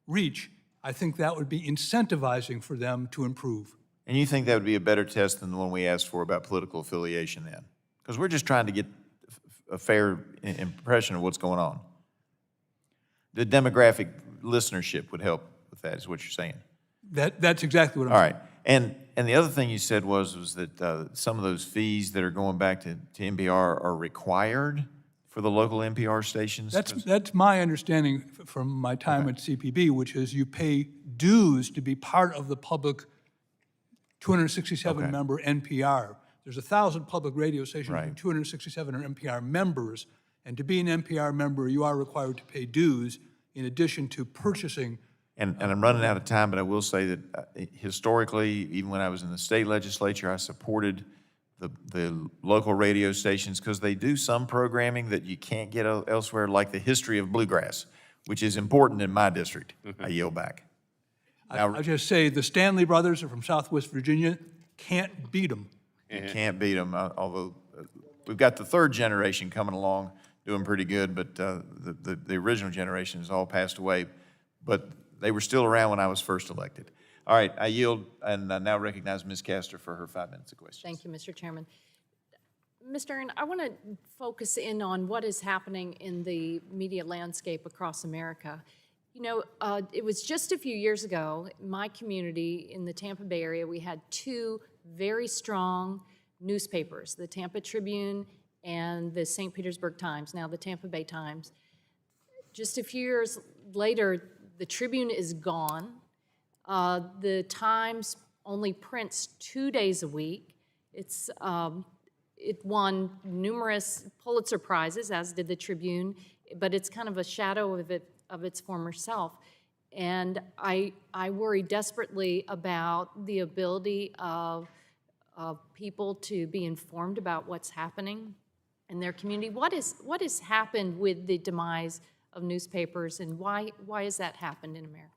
reach, I think that would be incentivizing for them to improve. And you think that would be a better test than the one we asked for about political affiliation then? Because we're just trying to get a fair impression of what's going on. The demographic listenership would help with that, is what you're saying. That's exactly what I'm saying. All right. And the other thing you said was that some of those fees that are going back to NPR are required for the local NPR stations? That's my understanding from my time at CPB, which is you pay dues to be part of the public 267-member NPR. There's 1,000 public radio stations, and 267 are NPR members. And to be an NPR member, you are required to pay dues in addition to purchasing. And I'm running out of time, but I will say that historically, even when I was in the state legislature, I supported the local radio stations because they do some programming that you can't get elsewhere, like the history of bluegrass, which is important in my district. I yield back. I'll just say the Stanley brothers are from Southwest Virginia. Can't beat them. You can't beat them, although we've got the third generation coming along doing pretty good, but the original generation has all passed away. but they were still around when I was first elected. All right, I yield and I now recognize Ms. Castor for her 5 minutes of questions. Thank you, Mr. Chairman. Mr. Irwin, I want to focus in on what is happening in the media landscape across America. You know, it was just a few years ago, my community in the Tampa Bay area, we had two very strong newspapers, the Tampa Tribune and the St. Petersburg Times, now the Tampa Bay Times. Just a few years later, the Tribune is gone. The Times only prints 2 days a week. It won numerous Pulitzer Prizes, as did the Tribune, but it's kind of a shadow of its former self. And I worry desperately about the ability of people to be informed about what's happening in their community. What has happened with the demise of newspapers, and why has that happened in America?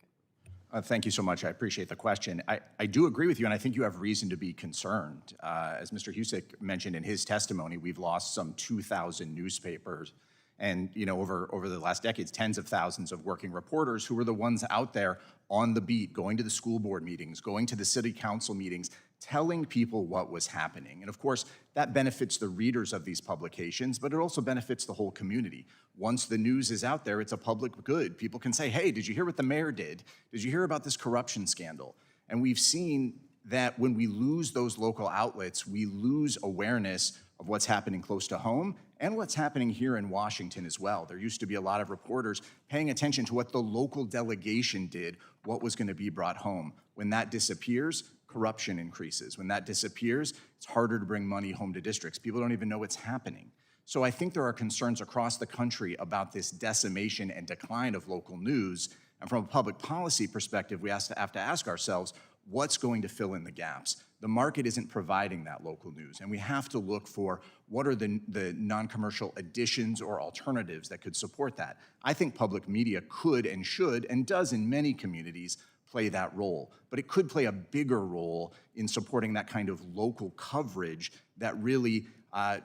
Thank you so much. I appreciate the question. I do agree with you, and I think you have reason to be concerned. As Mr. Husock mentioned in his testimony, we've lost some 2,000 newspapers, and over the last decades, tens of thousands of working reporters who were the ones out there on the beat, going to the school board meetings, going to the city council meetings, telling people what was happening. And of course, that benefits the readers of these publications, but it also benefits the whole community. Once the news is out there, it's a public good. People can say, hey, did you hear what the mayor did? Did you hear about this corruption scandal? And we've seen that when we lose those local outlets, we lose awareness of what's happening close to home and what's happening here in Washington as well. There used to be a lot of reporters paying attention to what the local delegation did, what was going to be brought home. When that disappears, corruption increases. When that disappears, it's harder to bring money home to districts. People don't even know what's happening. So I think there are concerns across the country about this decimation and decline of local news. And from a public policy perspective, we have to ask ourselves, what's going to fill in the gaps? The market isn't providing that local news, and we have to look for what are the non-commercial additions or alternatives that could support that. I think public media could and should and does in many communities play that role, but it could play a bigger role in supporting that kind of local coverage that really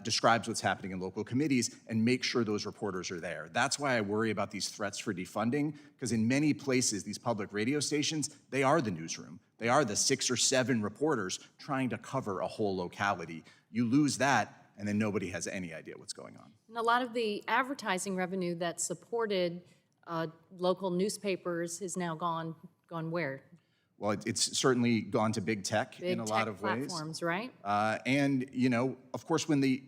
describes what's happening in local committees and make sure those reporters are there. That's why I worry about these threats for defunding, because in many places, these public radio stations, they are the newsroom. They are the 6 or 7 reporters trying to cover a whole locality. You lose that, and then nobody has any idea what's going on. And a lot of the advertising revenue that supported local newspapers has now gone where? Well, it's certainly gone to big tech in a lot of ways. Big tech platforms, right? And, of course, when the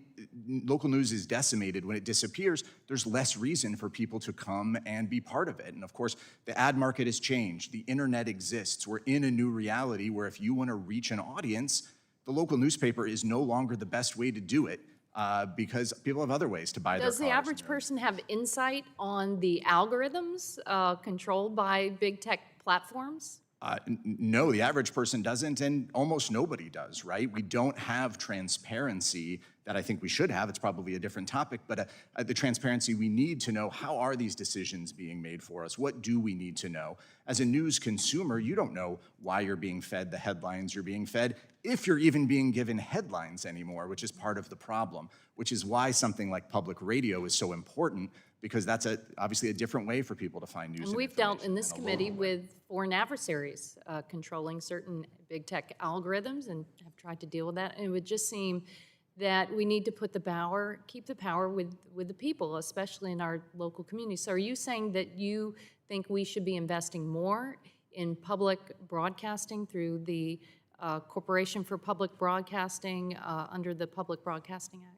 local news is decimated, when it disappears, there's less reason for people to come and be part of it. And of course, the ad market has changed. The internet exists. We're in a new reality where if you want to reach an audience, the local newspaper is no longer the best way to do it because people have other ways to buy their cars. Does the average person have insight on the algorithms controlled by big tech platforms? No, the average person doesn't, and almost nobody does, right? We don't have transparency that I think we should have. It's probably a different topic, but the transparency we need to know, how are these decisions being made for us? What do we need to know? As a news consumer, you don't know why you're being fed the headlines you're being fed, if you're even being given headlines anymore, which is part of the problem, which is why something like public radio is so important, because that's obviously a different way for people to find news. And we've dealt in this committee with foreign adversaries controlling certain big tech algorithms and have tried to deal with that. And it would just seem that we need to put keep the power with the people, especially in our local communities. So are you saying that you think we should be investing more in public broadcasting through the Corporation for Public Broadcasting under the Public Broadcasting Act?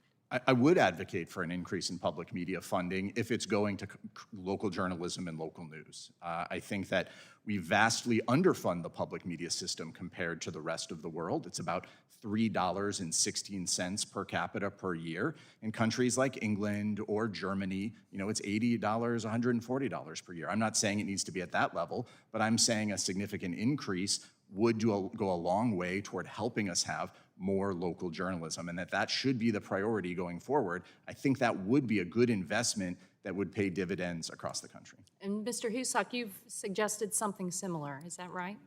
I would advocate for an increase in public media funding if it's going to local journalism and local news. I think that we vastly underfund the public media system compared to the rest of the world. It's about $3.16 per capita per year. In countries like England or Germany, it's $80, $140 per year. I'm not saying it needs to be at that level, but I'm saying a significant increase would go a long way toward helping us have more local journalism, and that should be the priority going forward. I think that would be a good investment that would pay dividends across the country. And Mr. Husock, you've suggested something similar, is that right?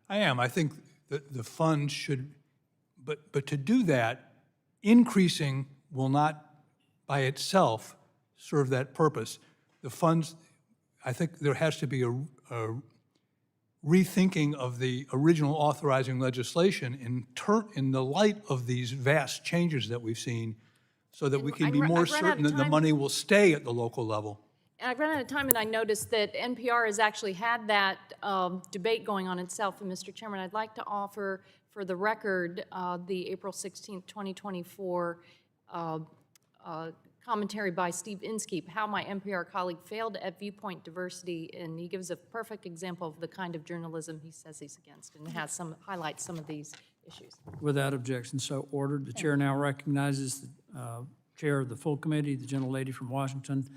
I am. I think that the funds should, but to do that, increasing will not by itself serve that purpose. The funds I think there has to be a rethinking of the original authorizing legislation in the light of these vast changes that we've seen, so that we can be more I've run out certain of that the time. money will stay at the local level. And I've run out of time, and I noticed that NPR has actually had that debate going on itself. And Mr. Chairman, I'd like to offer for the record the April 16th, 2024 commentary by Steve Inskeep, how my NPR colleague failed at viewpoint diversity, and he gives a perfect example of the kind of journalism he says he's against, and highlights some of these issues. Without objection, so ordered. The chair now recognizes the chair of the full committee, the gentlelady from Washington,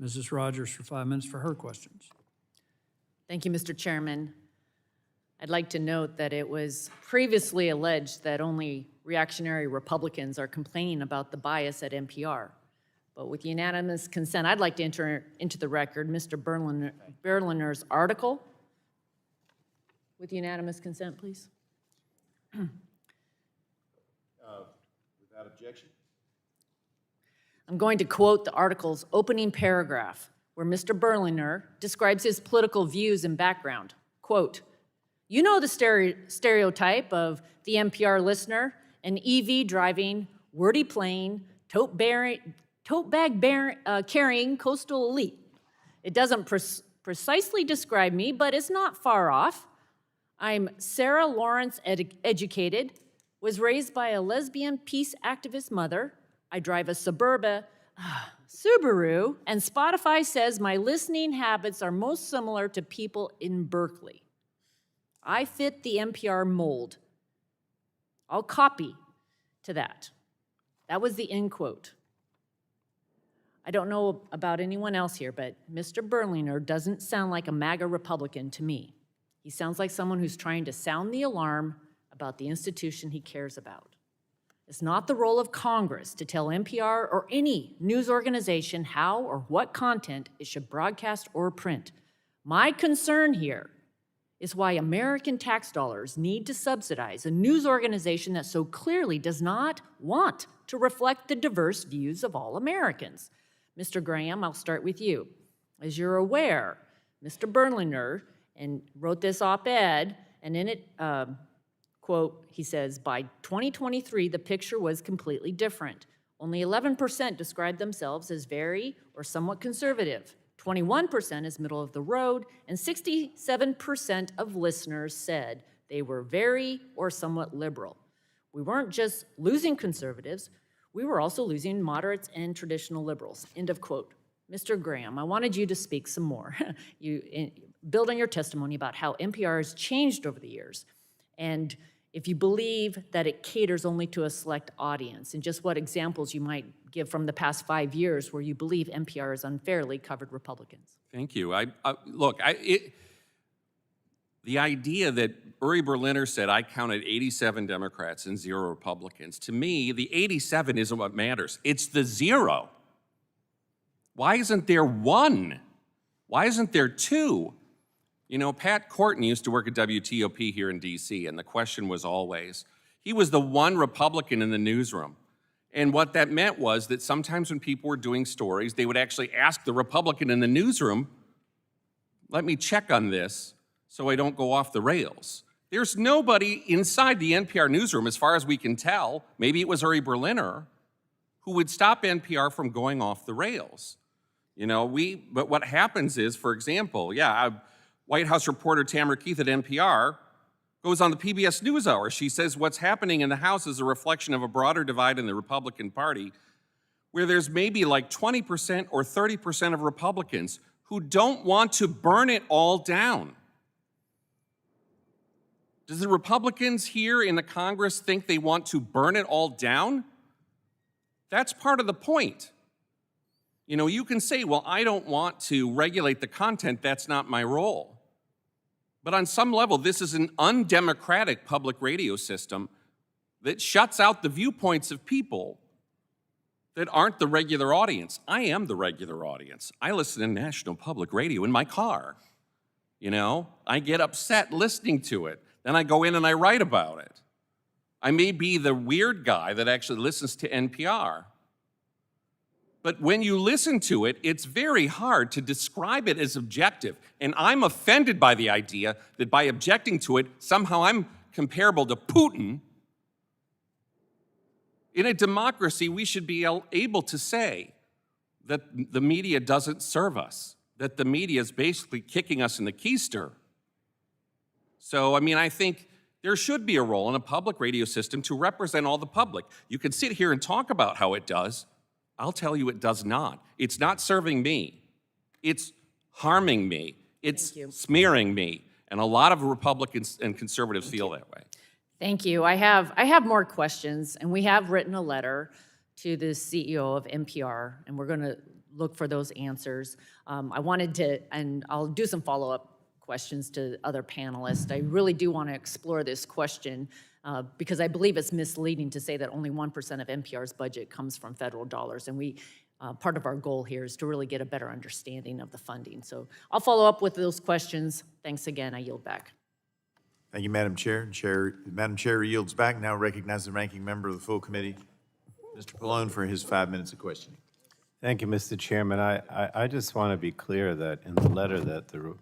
Mrs. Rogers, for 5 minutes for her questions. Thank you, Mr. Chairman. I'd like to note that it was previously alleged that only reactionary Republicans are complaining about the bias at NPR. But with unanimous consent, I'd like to enter into the record Mr. Berliner's article. With unanimous consent, please. Without objection? I'm going to quote the article's opening paragraph, where Mr. Berliner describes his political views and background. Quote, "You know the stereotype of the NPR listener, an EV driving, wordy playing, tote bag carrying coastal elite. It doesn't precisely describe me, but it's not far off. I'm Sarah Lawrence educated, was raised by a lesbian peace activist mother. I drive a Suburban Subaru, and Spotify says my listening habits are most similar to people in Berkeley. I fit the NPR mold. I'll copy to that." That was the end quote. I don't know about anyone else here, but Mr. Berliner doesn't sound like a MAGA Republican to me. He sounds like someone who's trying to sound the alarm about the institution he cares about. It's not the role of Congress to tell NPR or any news organization how or what content it should broadcast or print. My concern here is why American tax dollars need to subsidize a news organization that so clearly does not want to reflect the diverse views of all Americans. Mr. Graham, I'll start with you. As you're aware, Mr. Berliner wrote this op-ed, and in it, quote, he says, by 2023, the picture was completely different. Only 11% described themselves as very or somewhat conservative. 21% as middle of the road, and 67% of listeners said they were very or somewhat liberal. We weren't just losing conservatives, we were also losing moderates and traditional liberals. End of quote. Mr. Graham, I wanted you to speak some more. Build on your testimony about how NPR has changed over the years, and if you believe that it caters only to a select audience, and just what examples you might give from the past 5 years where you believe NPR has unfairly covered Republicans. Thank you. The idea that Uri Berliner said I counted 87 Democrats and 0 Republicans, to me, the 87 isn't what matters. It's the 0. Why isn't there 1? Why isn't there 2? You know, Pat Corton used to work at WTOP here in D.C., and the question was always, he was the one Republican in the newsroom. And what that meant was that sometimes when people were doing stories, they would actually ask the Republican in the newsroom, let me check on this so I don't go off the rails. There's nobody inside the NPR newsroom, as far as we can tell, maybe it was Uri Berliner, who would stop NPR from going off the rails. You know, but what happens is, for example, White House reporter Tamara Keith at NPR goes on the PBS NewsHour. She says what's happening in the House is a reflection of a broader divide in the Republican Party, where there's maybe like 20% or 30% of Republicans who don't want to burn it all down. Does the Republicans here in the Congress think they want to burn it all down? That's part of the point. You know, you can say, well, I don't want to regulate the content, that's not my role. But on some level, this is an undemocratic public radio system that shuts out the viewpoints of people that aren't the regular audience. I am the regular audience. I listen to national public radio in my car. You know, I get upset listening to it. Then I go in and I write about it. I may be the weird guy that actually listens to NPR. But when you listen to it, it's very hard to describe it as objective. And I'm offended by the idea that by objecting to it, somehow I'm comparable to Putin. In a democracy, we should be able to say that the media doesn't serve us, that the media is basically kicking us in the keister. So, I mean, I think there should be a role in a public radio system to represent all the public. You can sit here and talk about how it does. I'll tell you it does not. It's not serving me. It's harming me. It's smearing me. And a lot of Republicans and conservatives feel that way. Thank you. I have more questions, and we have written a letter to the CEO of NPR, and we're going to look for those answers. I wanted to, and I'll do some follow-up questions to other panelists. I really do want to explore this question because I believe it's misleading to say that only 1% of NPR's budget comes from federal dollars, and part of our goal here is to really get a better understanding of the funding. So I'll follow up with those questions. Thanks again. I yield back. Thank you, Madam Chair. Madam Chair yields back. Now recognize the ranking member of the full committee, Mr. Pallone, for his 5 minutes of questioning. Thank you, Mr. Chairman. I just want to be clear that in the letter that the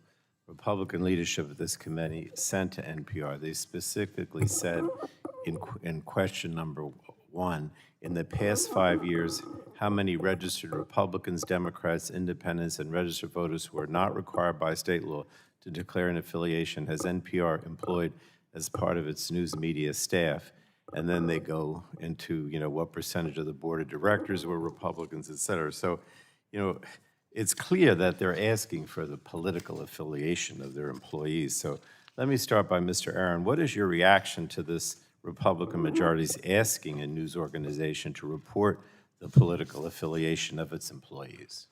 Republican leadership of this committee sent to NPR, they specifically said in question number 1, in the past 5 years, how many registered Republicans, Democrats, Independents, and registered voters who are not required by state law to declare an affiliation has NPR employed as part of its news media staff? And then they go into, what percentage of the board of directors were Republicans, et cetera. So, it's clear that they're asking for the political affiliation of their employees. So let me start by Mr. Aaron. What is your reaction to this Republican majority's asking a news organization to report the political affiliation of its employees?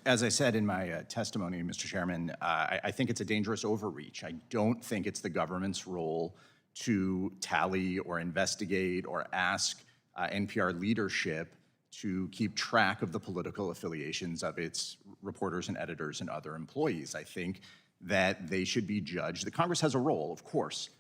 As I said in my testimony, Mr. Chairman, I think it's a dangerous overreach. I don't think it's the government's role to tally or investigate or ask NPR leadership to keep track of the political affiliations of its reporters and editors and other employees. I think that they should be judged. The Congress has a role, of course,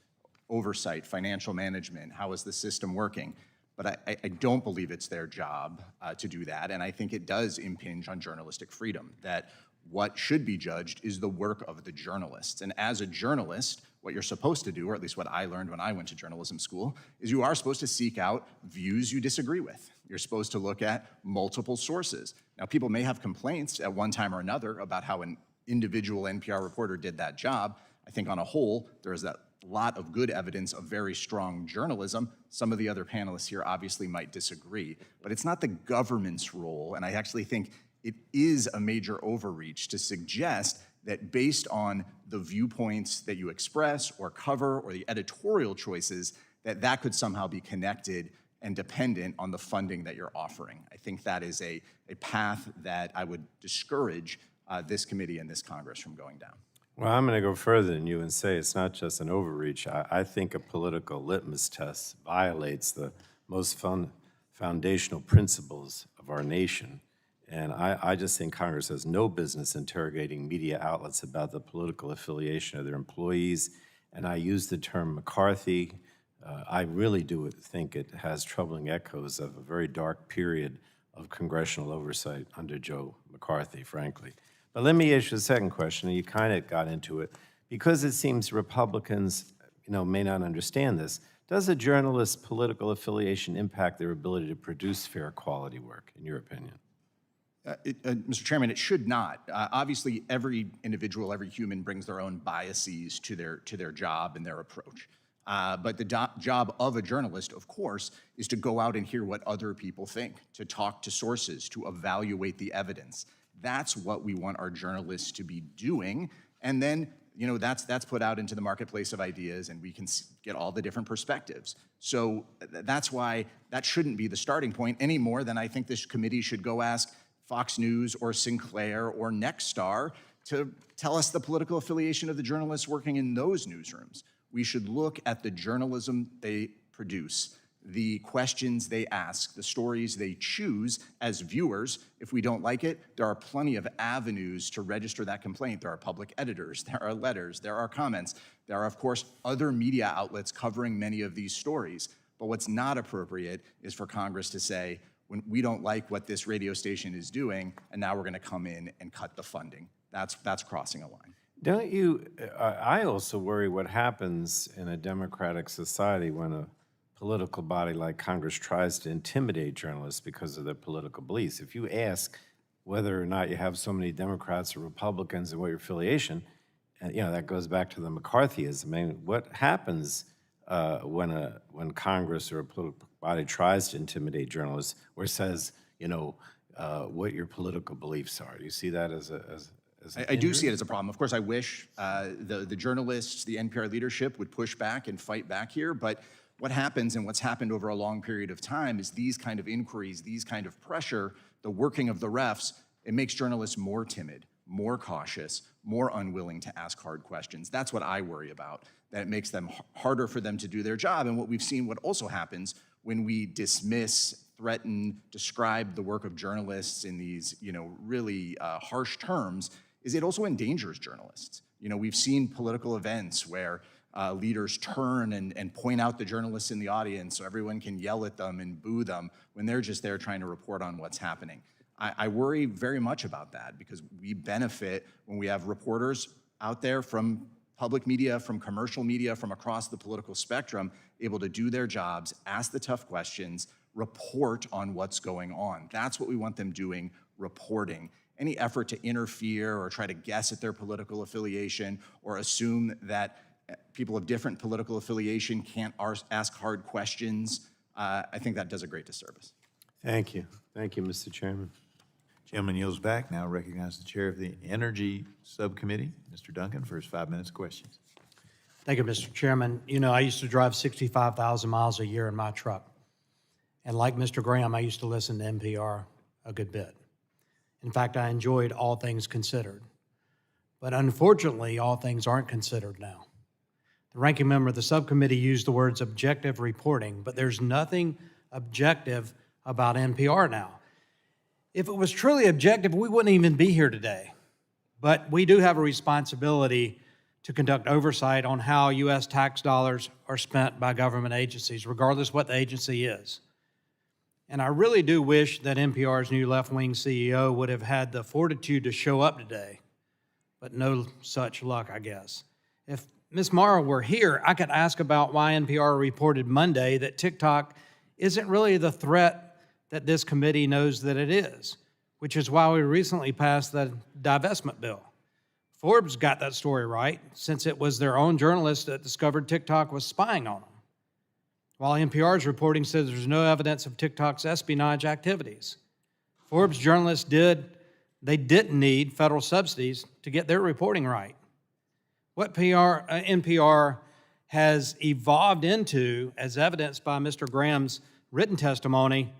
oversight, financial management, how is the system working? But I don't believe it's their job to do that, and I think it does impinge on journalistic freedom, that what should be judged is the work of the journalists. And as a journalist, what you're supposed to do, or at least what I learned when I went to journalism school, is you are supposed to seek out views you disagree with. You're supposed to look at multiple sources. Now, people may have complaints at one time or another about how an individual NPR reporter did that job. I think on a whole, there is that lot of good evidence of very strong journalism. Some of the other panelists here obviously might disagree, but it's not the government's role, and I actually think it is a major overreach to suggest that based on the viewpoints that you express or cover or the editorial choices, that could somehow be connected and dependent on the funding that you're offering. I think that is a path that I would discourage this committee and this Congress from going down. Well, I'm going to go further than you and say it's not just an overreach. I think a political litmus test violates the most foundational principles of our nation. And I just think Congress has no business interrogating media outlets about the political affiliation of their employees. And I use the term McCarthy. I really do think it has troubling echoes of a very dark period of congressional oversight under Joe McCarthy, frankly. But let me ask you a second question, and you kind of got into it. Because it seems Republicans, may not understand this, does a journalist's political affiliation impact their ability to produce fair quality work, in your opinion? Mr. Chairman, it should not. Obviously, every individual, every human brings their own biases to their job and their approach. But the job of a journalist, of course, is to go out and hear what other people think, to talk to sources, to evaluate the evidence. That's what we want our journalists to be doing. And then, that's put out into the marketplace of ideas, and we can get all the different perspectives. So that's why that shouldn't be the starting point any more than I think this committee should go ask Fox News or Sinclair or Nexstar to tell us the political affiliation of the journalists working in those newsrooms. We should look at the journalism they produce, the questions they ask, the stories they choose as viewers. If we don't like it, there are plenty of avenues to register that complaint. There are public editors, there are letters, there are comments. There are, of course, other media outlets covering many of these stories. But what's not appropriate is for Congress to say, when we don't like what this radio station is doing, and now we're going to come in and cut the funding. That's crossing a line. Don't you, I also worry what happens in a democratic society when a political body like Congress tries to intimidate journalists because of their political beliefs. If you ask whether or not you have so many Democrats or Republicans and what your affiliation, and that goes back to the McCarthyism. I mean, what happens when Congress or a political body tries to intimidate journalists or says, what your political beliefs are? Do you see that as I do see it as a problem. Of course, I wish the journalists, the NPR leadership would push back and fight back here, but what happens and what's happened over a long period of time is these kind of inquiries, these kind of pressure, the working of the refs, it makes journalists more timid, more cautious, more unwilling to ask hard questions. That's what I worry about, that it makes them harder for them to do their job. And what we've seen, what also happens when we dismiss, threaten, describe the work of journalists in these really harsh terms, is it also endangers journalists. We've seen political events where leaders turn and point out the journalists in the audience so everyone can yell at them and boo them when they're just there trying to report on what's happening. I worry very much about that because we benefit when we have reporters out there from public media, from commercial media, from across the political spectrum, able to do their jobs, ask the tough questions, report on what's going on. That's what we want them doing, reporting. Any effort to interfere or try to guess at their political affiliation or assume that people of different political affiliation can't ask hard questions, I think that does a great disservice. Thank you. Thank you, Mr. Chairman. Gentleman yields back. Now recognize the chair of the Energy Subcommittee, Mr. Duncan, for his 5 minutes of questions. Thank you, Mr. Chairman. I used to drive 65,000 miles a year in my truck. And like Mr. Graham, I used to listen to NPR a good bit. In fact, I enjoyed All Things Considered. But unfortunately, all things aren't considered now. The ranking member of the subcommittee used the words objective reporting, but there's nothing objective about NPR now. If it was truly objective, we wouldn't even be here today. But we do have a responsibility to conduct oversight on how U.S. tax dollars are spent by government agencies, regardless what the agency is. And I really do wish that NPR's new left-wing CEO would have had the fortitude to show up today, but no such luck, I guess. If Ms. Mara were here, I could ask about why NPR reported Monday that TikTok isn't really the threat that this committee knows that it is, which is why we recently passed the divestment bill. Forbes got that story right, since it was their own journalist that discovered TikTok was spying on them, while NPR's reporting says there's no evidence of TikTok's espionage activities. Forbes journalists didn't need federal subsidies to get their reporting right. What NPR has evolved into, as evidenced by Mr. Graham's written testimony,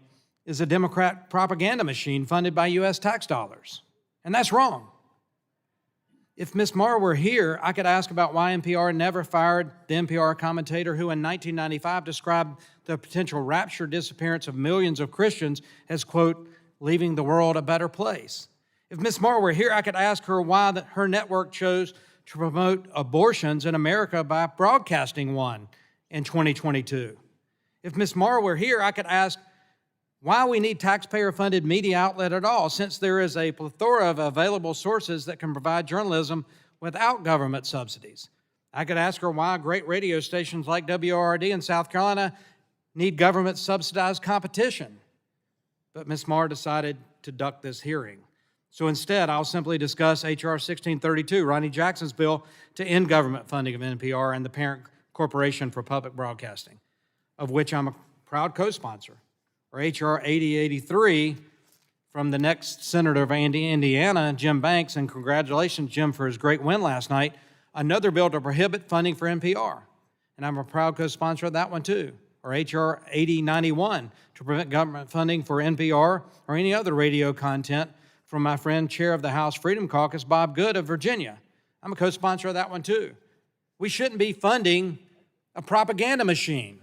is a Democrat propaganda machine funded by U.S. tax dollars. And that's wrong. If Ms. Mara were here, I could ask about why NPR never fired the NPR commentator who in 1995 described the potential rapture disappearance of millions of Christians as, quote, leaving the world a better place. If Ms. Mara were here, I could ask her why her network chose to promote abortions in America by broadcasting one in 2022. If Ms. Mara were here, I could ask why we need taxpayer-funded media outlet at all, since there is a plethora of available sources that can provide journalism without government subsidies. I could ask her why great radio stations like WRD in South Carolina need government-subsidized competition. But Ms. Marr decided to duck this hearing. So instead, I'll simply discuss H.R. 1632, Ronnie Jackson's bill to end government funding of NPR and the parent corporation for public broadcasting, of which I'm a proud co-sponsor. Or H.R. 8083 from the next senator of Indiana, Jim Banks, and congratulations, Jim, for his great win last night, another bill to prohibit funding for NPR. And I'm a proud co-sponsor of that one too. Or H.R. 8091 to prevent government funding for NPR or any other radio content from my friend, Chair of the House Freedom Caucus, Bob Good of Virginia. I'm a co-sponsor of that one too. We shouldn't be funding a propaganda machine,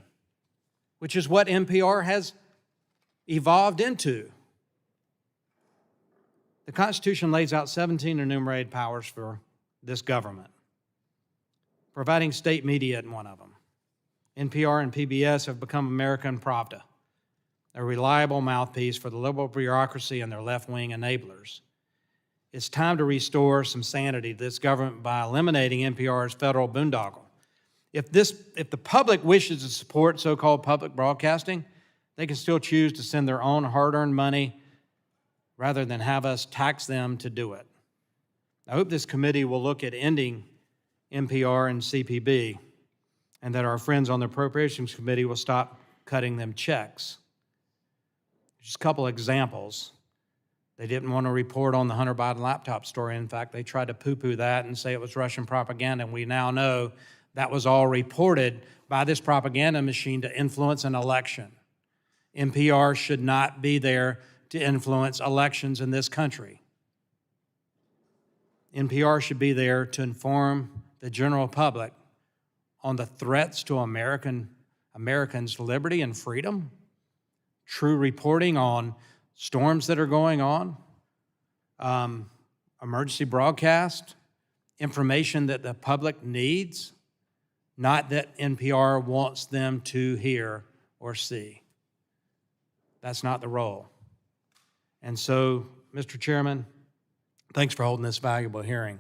which is what NPR has evolved into. The Constitution lays out 17 enumerated powers for this government. Providing state media isn't one of them. NPR and PBS have become American Pravda. a reliable mouthpiece for the liberal bureaucracy and their left-wing enablers. It's time to restore some sanity to this government by eliminating NPR's federal boondoggle. If the public wishes to support so-called public broadcasting, they can still choose to send their own hard-earned money rather than have us tax them to do it. I hope this committee will look at ending NPR and CPB, and that our friends on the Appropriations Committee will stop cutting them checks. Just a couple examples. They didn't want to report on the Hunter Biden laptop story. In fact, they tried to poo-poo that and say it was Russian propaganda, and we now know that was all reported by this propaganda machine to influence an election. NPR should not be there to influence elections in this country. NPR should be there to inform the general public on the threats to Americans' liberty and freedom, true reporting on storms that are going on, emergency broadcast, information that the public needs, not that NPR wants them to hear or see. That's not the role. And so, Mr. Chairman, thanks for holding this valuable hearing.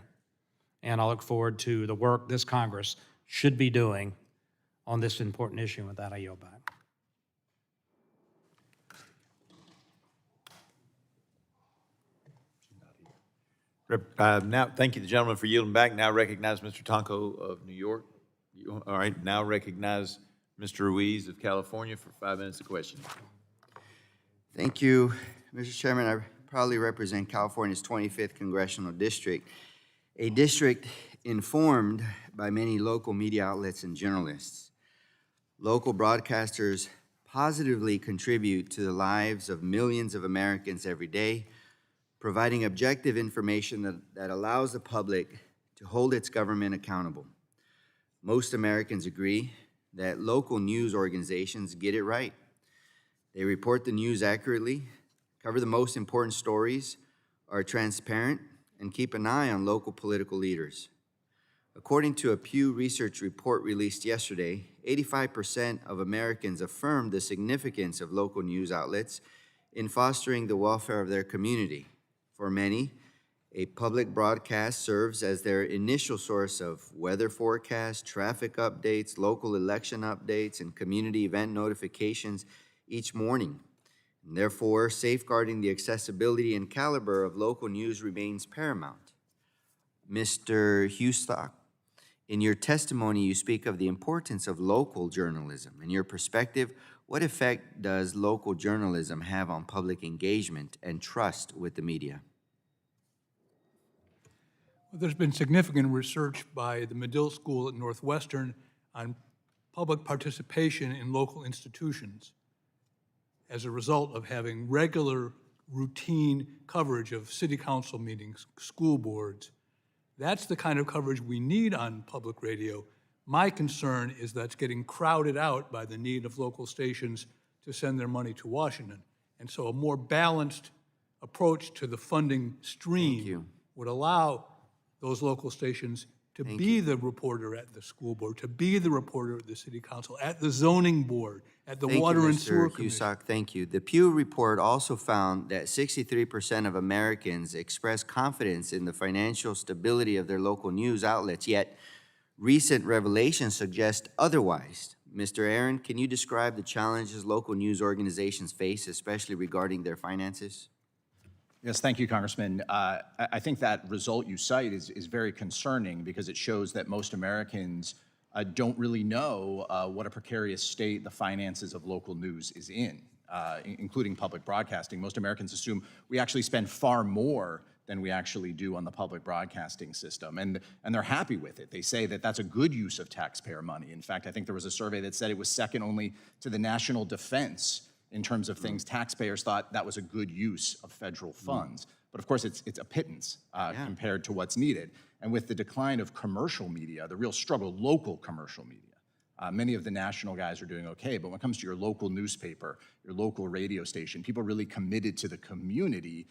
And I look forward to the work this Congress should be doing on this important issue. And with that, I yield back. Now, thank you, the gentleman, for yielding back. Now recognize Mr. Tonko of New York. All right, now recognize Mr. Ruiz of California for 5 minutes of questioning. Thank you, Mr. Chairman. I proudly represent California's 25th Congressional District, a district informed by many local media outlets and journalists. Local broadcasters positively contribute to the lives of millions of Americans every day, providing objective information that allows the public to hold its government accountable. Most Americans agree that local news organizations get it right. They report the news accurately, cover the most important stories, are transparent, and keep an eye on local political leaders. According to a Pew Research report released yesterday, 85% of Americans affirmed the significance of local news outlets in fostering the welfare of their community. For many, a public broadcast serves as their initial source of weather forecasts, traffic updates, local election updates, and community event notifications each morning. And therefore, safeguarding the accessibility and caliber of local news remains paramount. Mr. Husock, in your testimony, you speak of the importance of local journalism. In your perspective, what effect does local journalism have on public engagement and trust with the media? Well, there's been significant research by the Medill School at Northwestern on public participation in local institutions as a result of having regular, routine coverage of city council meetings, school boards. That's the kind of coverage we need on public radio. My concern is that's getting crowded out by the need of local stations to send their money to Washington. And so a more balanced approach to the funding stream would allow those local stations to be the reporter at the school board, to be the reporter at the city council, at the zoning board, at the water and sewer commission. Husock, thank you. The Pew report also found that 63% of Americans express confidence in the financial stability of their local news outlets, yet recent revelations suggest otherwise. Mr. Aaron, can you describe the challenges local news organizations face, especially regarding their finances? Yes, thank you, Congressman. I think that result you cite is very concerning because it shows that most Americans don't really know what a precarious state the finances of local news is in, including public broadcasting. Most Americans assume we actually spend far more than we actually do on the public broadcasting system, and they're happy with it. They say that that's a good use of taxpayer money. In fact, I think there was a survey that said it was second only to the national defense in terms of things taxpayers thought that was a good use of federal funds. But of course, it's a pittance compared to what's needed. And with the decline of commercial media, the real struggle, local commercial media, many of the national guys are doing okay, but when it comes to your local newspaper, your local radio station, people really committed to the community,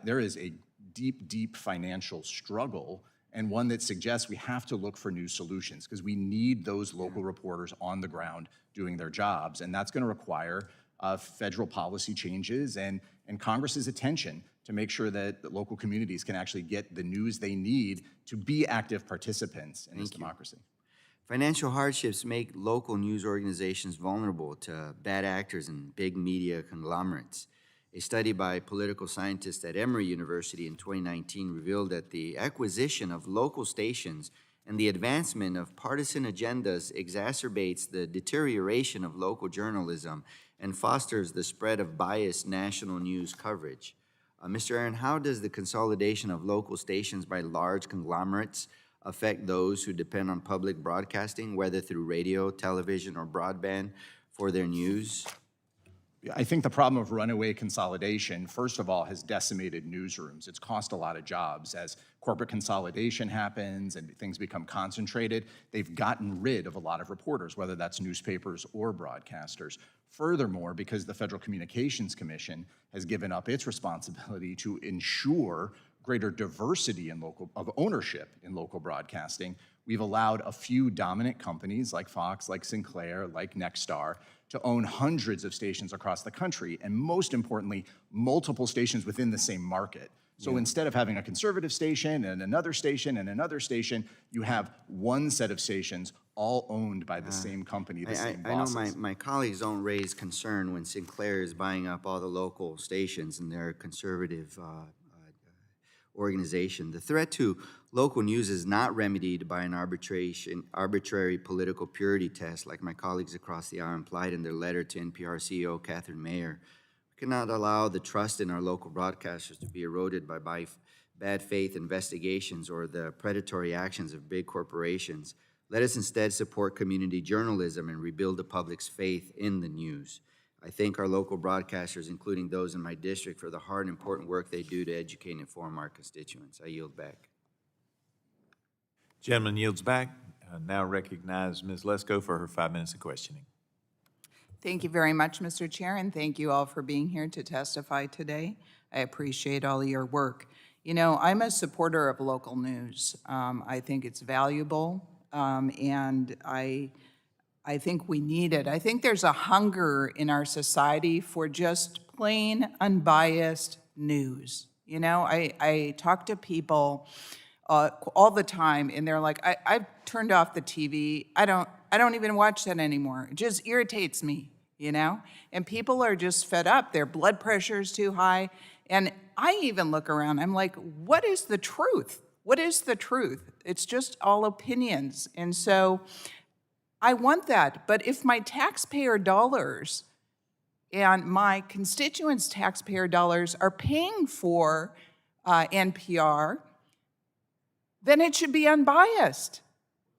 there is a deep, deep financial struggle, and one that suggests we have to look for new solutions because we need those local reporters on the ground doing their jobs, and that's going to require of federal policy changes and Congress's attention to make sure that the local communities can actually get the news they need to be active participants in this democracy. Financial hardships make local news organizations vulnerable to bad actors and big media conglomerates. A study by political scientists at Emory University in 2019 revealed that the acquisition of local stations and the advancement of partisan agendas exacerbates the deterioration of local journalism and fosters the spread of biased national news coverage. Mr. Aaron, how does the consolidation of local stations by large conglomerates affect those who depend on public broadcasting, whether through radio, television, or broadband, for their news? I think the problem of runaway consolidation, first of all, has decimated newsrooms. It's cost a lot of jobs. As corporate consolidation happens and things become concentrated, they've gotten rid of a lot of reporters, whether that's newspapers or broadcasters. Furthermore, because the Federal Communications Commission has given up its responsibility to ensure greater diversity of ownership in local broadcasting, we've allowed a few dominant companies like Fox, like Sinclair, like Nexstar, to own hundreds of stations across the country, and most importantly, multiple stations within the same market. So instead of having a conservative station and another station and another station, you have one set of stations all owned by the same company, the same bosses. I know my colleagues don't raise concern when Sinclair is buying up all the local stations and their conservative organization. The threat to local news is not remedied by an arbitrary political purity test, like my colleagues across the aisle implied in their letter to NPR CEO Catherine Mayer. We cannot allow the trust in our local broadcasters to be eroded by bad faith investigations or the predatory actions of big corporations. Let us instead support community journalism and rebuild the public's faith in the news. I thank our local broadcasters, including those in my district, for the hard and important work they do to educate and inform our constituents. I yield back. Gentleman yields back. I now recognize Ms. Lesko for her 5 minutes of questioning. Thank you very much, Mr. Chair, and thank you all for being here to testify today. I appreciate all of your work. You know, I'm a supporter of local news. I think it's valuable, and I think we need it. I think there's a hunger in our society for just plain, unbiased news. You know, I talk to people all the time, and they're like, I've turned off the TV. I don't even watch that anymore. It just irritates me, you know? And people are just fed up. Their blood pressure is too high. And I even look around, I'm like, what is the truth? What is the truth? It's just all opinions. And so I want that. But if my taxpayer dollars and my constituents' taxpayer dollars are paying for NPR, then it should be unbiased.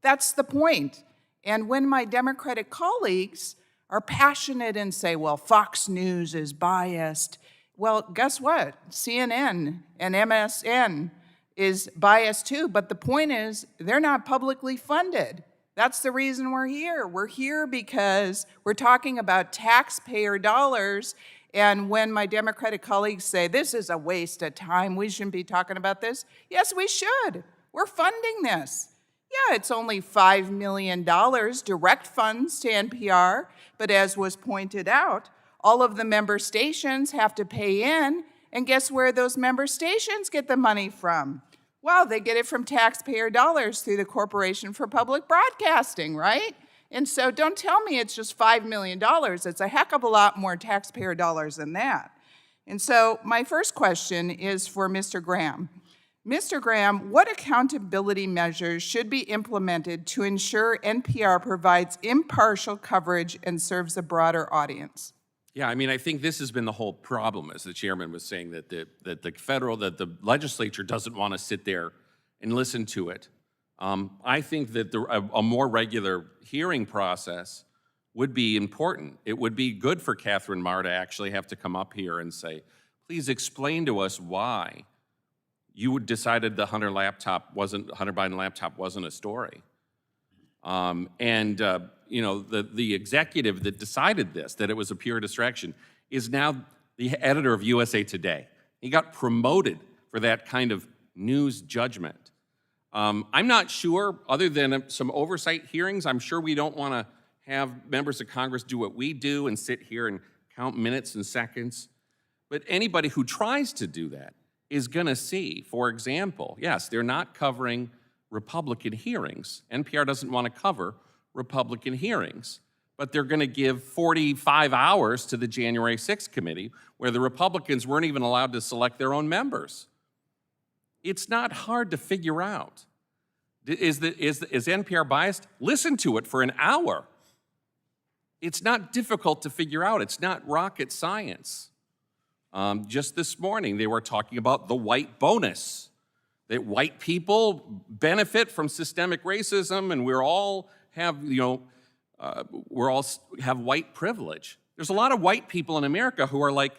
That's the point. And when my Democratic colleagues are passionate and say, well, Fox News is biased, well, guess what? CNN and MSN is biased too, but the point is they're not publicly funded. That's the reason we're here. We're here because we're talking about taxpayer dollars, and when my Democratic colleagues say this is a waste of time, we shouldn't be talking about this, yes, we should. We're funding this. Yeah, it's only $5 million direct funds to NPR, but as was pointed out, all of the member stations have to pay in, and guess where those member stations get the money from? Well, they get it from taxpayer dollars through the Corporation for Public Broadcasting, right? And so don't tell me it's just $5 million. It's a heck of a lot more taxpayer dollars than that. And so my first question is for Mr. Graham. Mr. Graham, what accountability measures should be implemented to ensure NPR provides impartial coverage and serves a broader audience? Yeah, I mean, I think this has been the whole problem, as the chairman was saying, that the legislature doesn't want to sit there and listen to it. I think that a more regular hearing process would be important. It would be good for Catherine Maher to actually have to come up here and say, please explain to us why you decided the Hunter Biden laptop wasn't a story. You know, the executive that decided this, that it was a pure distraction, is now the editor of USA Today. He got promoted for that kind of news judgment. I'm not sure, other than some oversight hearings, I'm sure we don't want to have members of Congress do what we do and sit here and count minutes and seconds. But anybody who tries to do that is going to see, for example, yes, they're not covering Republican hearings. NPR doesn't want to cover Republican hearings, but they're going to give 45 hours to the January 6th committee where the Republicans weren't even allowed to select their own members. It's not hard to figure out. Is NPR biased? Listen to it for an hour. It's not difficult to figure out. It's not rocket science. Just this morning, they were talking about the white bonus, that white people benefit from systemic racism, and we're all have white privilege. There's a lot of white people in America who are like,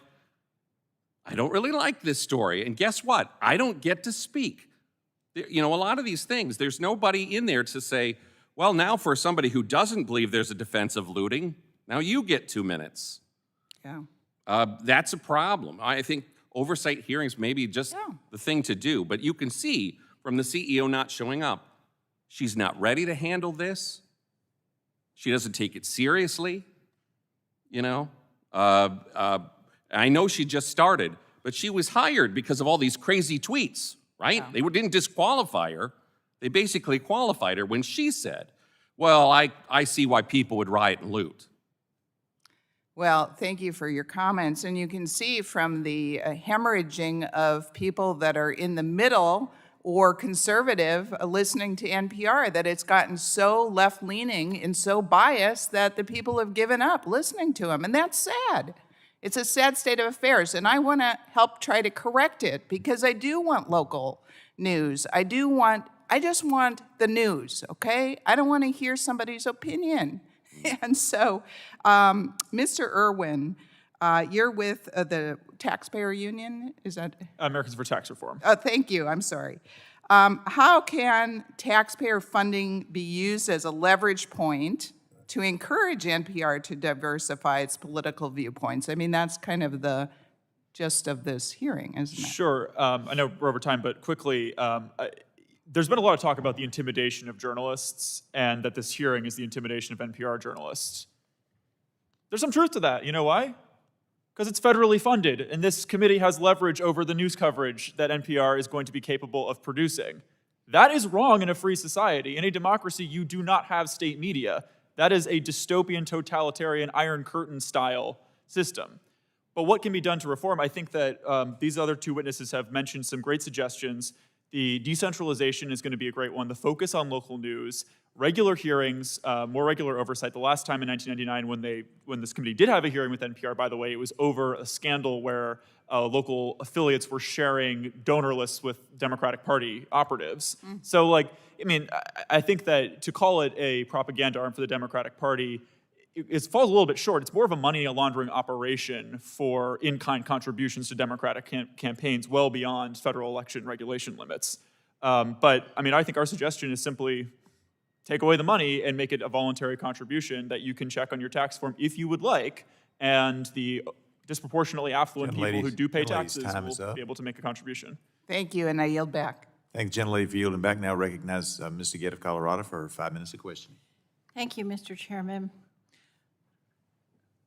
I don't really like this story, and guess what? I don't get to speak. A lot of these things, there's nobody in there to say, well, now for somebody who doesn't believe there's a defense of looting, now you get 2 minutes. Yeah. That's a problem. I think oversight hearings may be just the thing to do, but you can see from the CEO not showing up, she's not ready to handle this. She doesn't take it seriously, I know she just started, but she was hired because of all these crazy tweets, right? Yeah. They didn't disqualify her. They basically qualified her when she said, well, I see why people would riot and loot. Well, thank you for your comments. And you can see from the hemorrhaging of people that are in the middle or conservative listening to NPR that it's gotten so left-leaning and so biased that the people have given up listening to them. And that's sad. It's a sad state of affairs. And I want to help try to correct it because I do want local news. I just want the news, okay? I don't want to hear somebody's opinion. And so, Mr. Irwin, you're with the Taxpayer Union, is that? Americans for Tax Reform. Oh, thank you, I'm sorry. How can taxpayer funding be used as a leverage point to encourage NPR to diversify its political viewpoints? I mean, that's kind of the gist of this hearing, isn't it? Sure. I know we're over time, but quickly, there's been a lot of talk about the intimidation of journalists and that this hearing is the intimidation of NPR journalists. There's some truth to that. You know why? Because it's federally funded, and this committee has leverage over the news coverage that NPR is going to be capable of producing. That is wrong in a free society. In a democracy, you do not have state media. That is a dystopian, totalitarian, Iron Curtain style system. But what can be done to reform? I think that these other two witnesses have mentioned some great suggestions. The decentralization is going to be a great one. The focus on local news, regular hearings, more regular oversight. The last time in 1999 when this committee did have a hearing with NPR, by the way, it was over a scandal where local affiliates were sharing donor lists with Democratic Party operatives. So, I think that to call it a propaganda arm for the Democratic Party, it falls a little bit short. It's more of a money laundering operation for in-kind contributions to Democratic campaigns well beyond federal election regulation limits. But I think our suggestion is simply take away the money and make it a voluntary contribution that you can check on your tax form if you would like, and the disproportionately affluent people who do pay taxes will be able to make a contribution. Thank you, and I yield back. Thank the gentlelady for yielding back. Now recognize Ms. Seguette of Colorado for 5 minutes of questioning. Thank you, Mr. Chairman.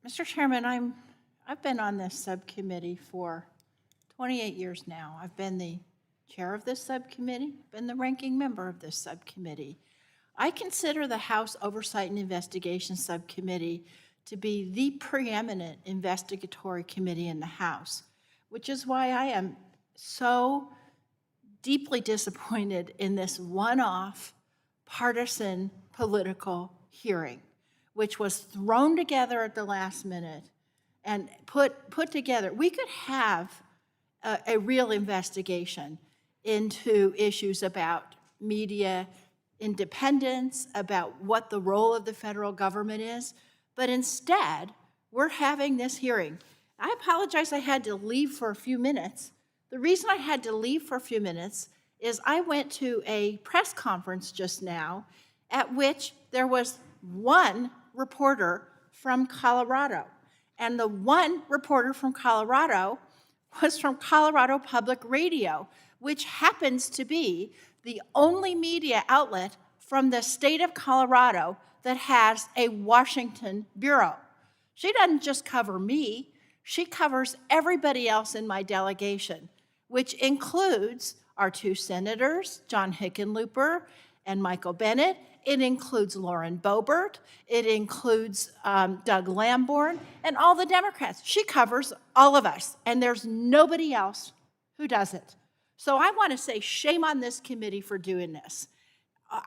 Mr. Chairman, I've been on this subcommittee for 28 years now. I've been the chair of this subcommittee, been the ranking member of this subcommittee. I consider the House Oversight and Investigation Subcommittee to be the preeminent investigatory committee in the House, which is why I am so deeply disappointed in this one-off partisan political hearing, which was thrown together at the last minute and put together. We could have a real investigation into issues about media independence, about what the role of the federal government is, but instead, we're having this hearing. I apologize I had to leave for a few minutes. The reason I had to leave for a few minutes is I went to a press conference just now at which there was one reporter from Colorado. And the one reporter from Colorado was from Colorado Public Radio, which happens to be the only media outlet from the state of Colorado that has a Washington bureau. She doesn't just cover me, she covers everybody else in my delegation, which includes our two senators, John Hickenlooper and Michael Bennett. It includes Lauren Boebert. It includes Doug Lamborn and all the Democrats. She covers all of us, and there's nobody else who does it. So I want to say shame on this committee for doing this.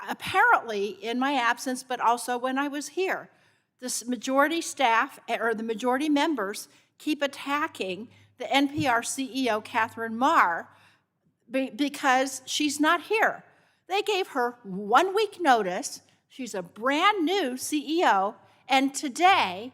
Apparently, in my absence, but also when I was here, this majority staff, or the majority members, keep attacking the NPR CEO, Catherine Marr, because she's not here. They gave her 1 week notice. She's a brand new CEO, and today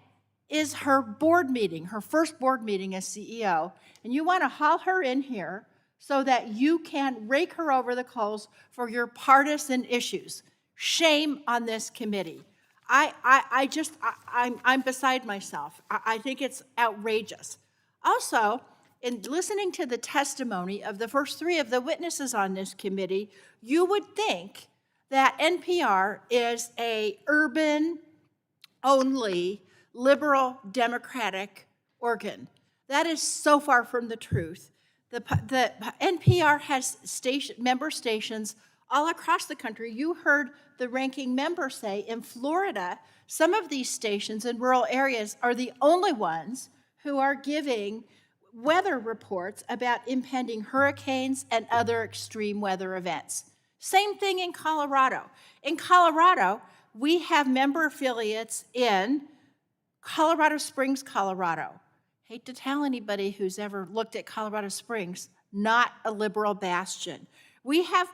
is her board meeting, her first board meeting as CEO. And you want to haul her in here so that you can rake her over the coals for your partisan issues. Shame on this committee. I'm beside myself. I think it's outrageous. Also, in listening to the testimony of the first three of the witnesses on this committee, you would think that NPR is a urban-only, liberal, democratic organ. That is so far from the truth. The NPR has member stations all across the country. You heard the ranking member say in Florida, some of these stations in rural areas are the only ones who are giving weather reports about impending hurricanes and other extreme weather events. Same thing in Colorado. In Colorado, we have member affiliates in Colorado Springs, Colorado. Hate to tell anybody who's ever looked at Colorado Springs, not a liberal bastion. We have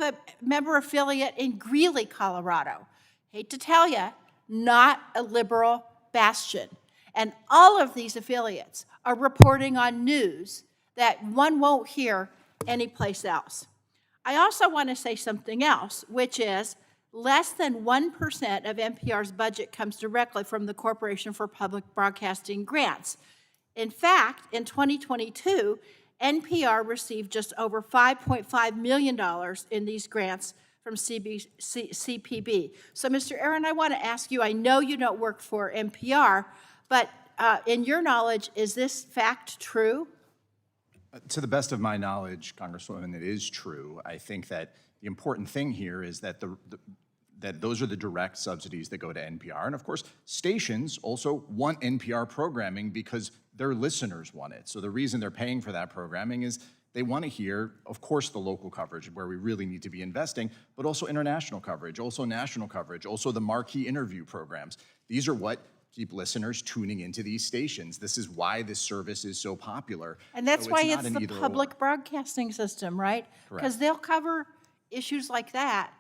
a member affiliate in Greeley, Colorado. Hate to tell you, not a liberal bastion. And all of these affiliates are reporting on news that one won't hear anyplace else. I also want to say something else, which is less than 1% of NPR's budget comes directly from the Corporation for Public Broadcasting grants. In fact, in 2022, NPR received just over $5.5 million in these grants from CPB. So, Mr. Irwin, I want to ask you, I know you don't work for NPR, but in your knowledge, is this fact true? To the best of my knowledge, Congresswoman, it is true. I think that the important thing here is that that those are the direct subsidies that go to NPR. And of course, stations also want NPR programming because their listeners want it. So the reason they're paying for that programming is they want to hear, of course, the local coverage where we really need to be investing, but also international coverage, also national coverage, also the marquee interview programs. These are what keep listeners tuning into these stations. This is why this service is so popular. And that's So why not it's an the either public or. broadcasting system, right? Correct. Because they'll cover issues like that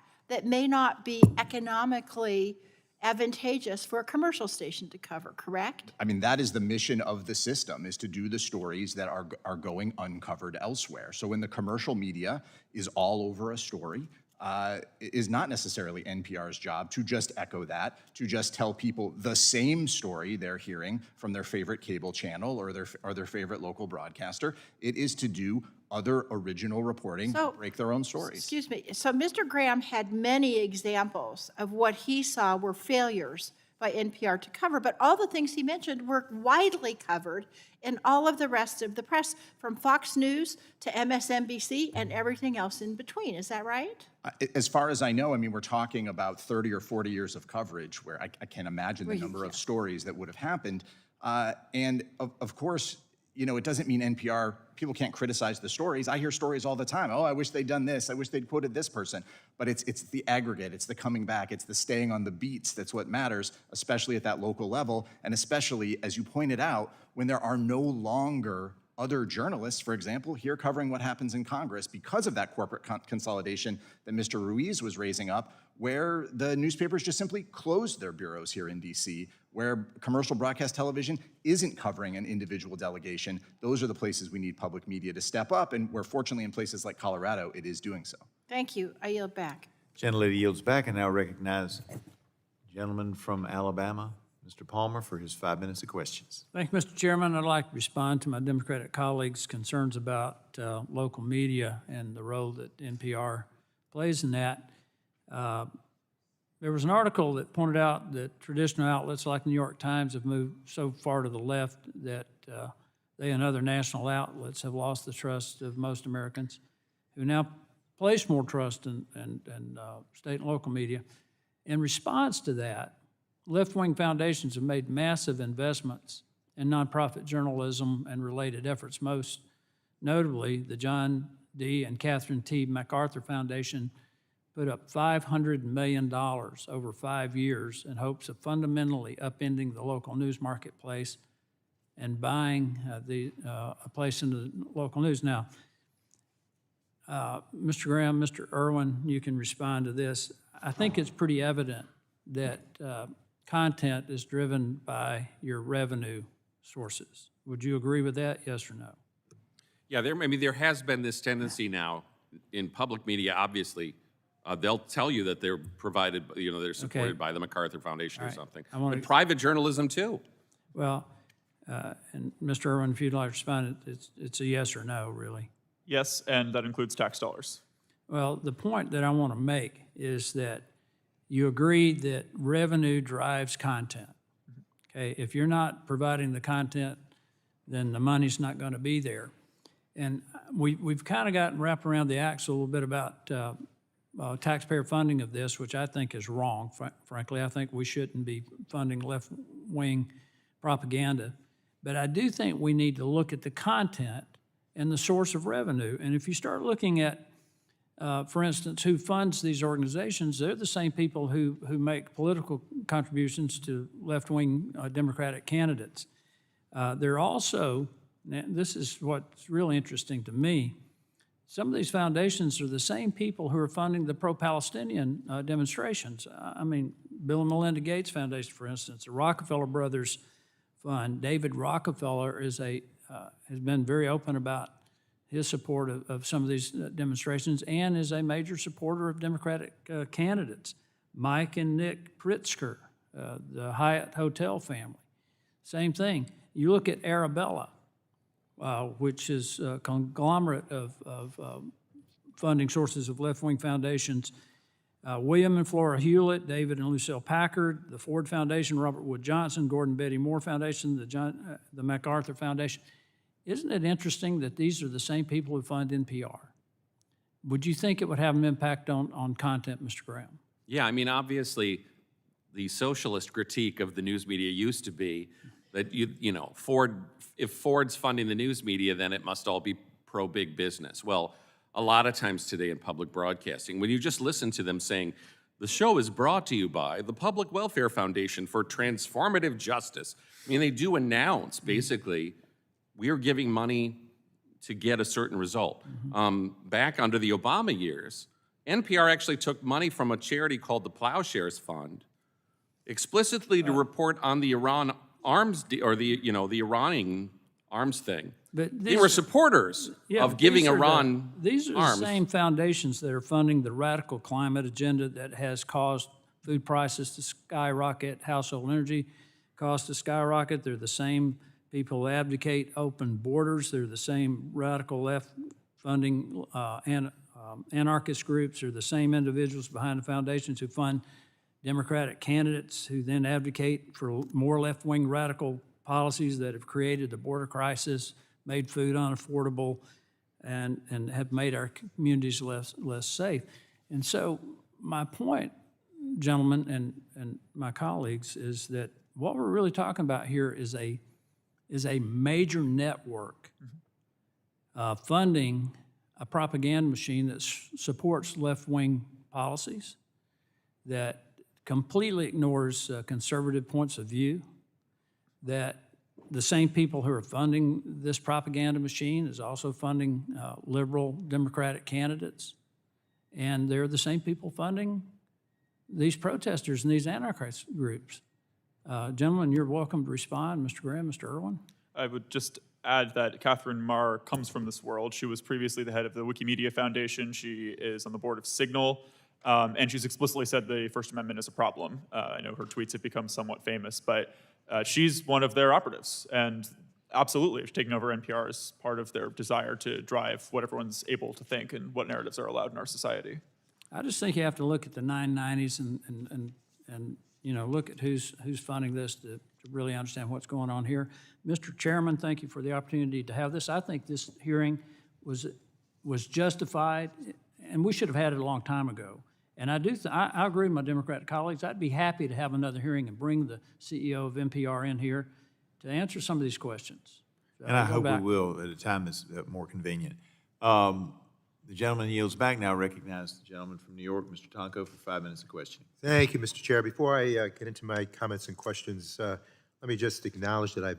may not be economically advantageous for a commercial station to cover, correct? I mean, that is the mission of the system, is to do the stories that are going uncovered elsewhere. So when the commercial media is all over a story, it is not necessarily NPR's job to just echo that, to just tell people the same story they're hearing from their favorite cable channel or their favorite local broadcaster. It is to do other original reporting, break their own stories. Excuse me. So Mr. Graham had many examples of what he saw were failures by NPR to cover, but all the things he mentioned were widely covered in all of the rest of the press, from Fox News to MSNBC and everything else in between. Is that right? As far as I know, I mean, we're talking about 30 or 40 years of coverage where I can't imagine the number of stories that would have happened. And of course, you know, it doesn't mean NPR, people can't criticize the stories. I hear stories all the time. Oh, I wish they'd done this. I wish they'd quoted this person. But it's the aggregate. It's the coming back. It's the staying on the beats. That's what matters, especially at that local level. And especially, as you pointed out, when there are no longer other journalists, for example, here covering what happens in Congress because of that corporate consolidation that Mr. Ruiz was raising up, where the newspapers just simply closed their bureaus here in DC, where commercial broadcast television isn't covering an individual delegation. Those are the places we need public media to step up, and where fortunately in places like Colorado, it is doing so. Thank you. I yield back. Gentlelady yields back, and now recognize the gentleman from Alabama, Mr. Palmer, for his 5 minutes of questions. Thank you, Mr. Chairman. I'd like to respond to my Democratic colleagues' concerns about local media and the role that NPR plays in that. there was an article that pointed out that traditional outlets like the New York Times have moved so far to the left that they and other national outlets have lost the trust of most Americans, who now place more trust in state and local media. In response to that, left-wing foundations have made massive investments in nonprofit journalism and related efforts. Most notably, the John D. and Catherine T. MacArthur Foundation put up $500 million over 5 years in hopes of fundamentally upending the local news marketplace and buying a place in the local news. Now, Mr. Graham, Mr. Irwin, you can respond to this. I think it's pretty evident that content is driven by your revenue sources. Would you agree with that, yes or no? Yeah, there has been this tendency now in public media, obviously. They'll tell you that they're provided, they're supported by the MacArthur Foundation or something. But private journalism too. Well, and Mr. Irwin, if you'd like to respond, it's a yes or no, really. Yes, and that includes tax dollars. Well, the point that I want to make is that you agreed that revenue drives content. Okay, if you're not providing the content, then the money's not going to be there. And we've kind of gotten wrapped around the axle a little bit about taxpayer funding of this, which I think is wrong. Frankly, I think we shouldn't be funding left-wing propaganda. But I do think we need to look at the content and the source of revenue. And if you start looking at, for instance, who funds these organizations, they're the same people who make political contributions to left-wing Democratic candidates. They're also, this is what's really interesting to me, some of these foundations are the same people who are funding the pro-Palestinian demonstrations. I mean, Bill and Melinda Gates Foundation, for instance, the Rockefeller Brothers Fund. David Rockefeller has been very open about his support of some of these demonstrations and is a major supporter of Democratic candidates. Mike and Nick Pritzker, the Hyatt Hotel family, same thing. You look at Arabella, which is a conglomerate of funding sources of left-wing foundations. William and Flora Hewlett, David and Lucille Packard, the Ford Foundation, Robert Wood Johnson, Gordon Betty Moore Foundation, the MacArthur Foundation. Isn't it interesting that these are the same people who fund NPR? Would you think it would have an impact on content, Mr. Graham? Yeah, I mean, obviously, the socialist critique of the news media used to be that, if Ford's funding the news media, then it must all be pro-big business. Well, a lot of times today in public broadcasting, when you just listen to them saying, the show is brought to you by the Public Welfare Foundation for Transformative Justice. I mean, they do announce, basically, we are giving money to get a certain result. Back under the Obama years, NPR actually took money from a charity called the Plowshares Fund, explicitly to report on the Iran arms, the Iranian arms thing. But they were supporters of giving Iran arms. These are the same foundations that are funding the radical climate agenda that has caused food prices to skyrocket, household energy costs to skyrocket. They're the same people who advocate open borders. They're the same radical left funding anarchist groups. They're the same individuals behind the foundations who fund Democratic candidates who then advocate for more left-wing radical policies that have created the border crisis, made food unaffordable, and have made our communities less safe. And so my point, gentlemen and my colleagues, is that what we're really talking about here is a major network funding a propaganda machine that supports left-wing policies, that completely ignores conservative points of view, that the same people who are funding this propaganda machine is also funding liberal Democratic candidates, and they're the same people funding these protesters and these anarchist groups. Gentlemen, you're welcome to respond. Mr. Graham, Mr. Irwin. I would just add that Catherine Marr comes from this world. She was previously the head of the Wikimedia Foundation. She is on the board of Signal, and she's explicitly said the First Amendment is a problem. I know her tweets have become somewhat famous, but she's one of their operatives, and absolutely, taking over NPR is part of their desire to drive what everyone's able to think and what narratives are allowed in our society. I just think you have to look at the 990s and look at who's funding this to really understand what's going on here. Mr. Chairman, thank you for the opportunity to have this. I think this hearing was justified, and we should have had it a long time ago. And I agree with my Democratic colleagues. I'd be happy to have another hearing and bring the CEO of NPR in here to answer some of these questions. So And I I'll go hope we back. will at a time that's more convenient. The gentleman yields back now. Recognize the gentleman from New York, Mr. Tonko, for 5 minutes of questioning. Thank you, Mr. Chair. Before I get into my comments and questions, let me just acknowledge that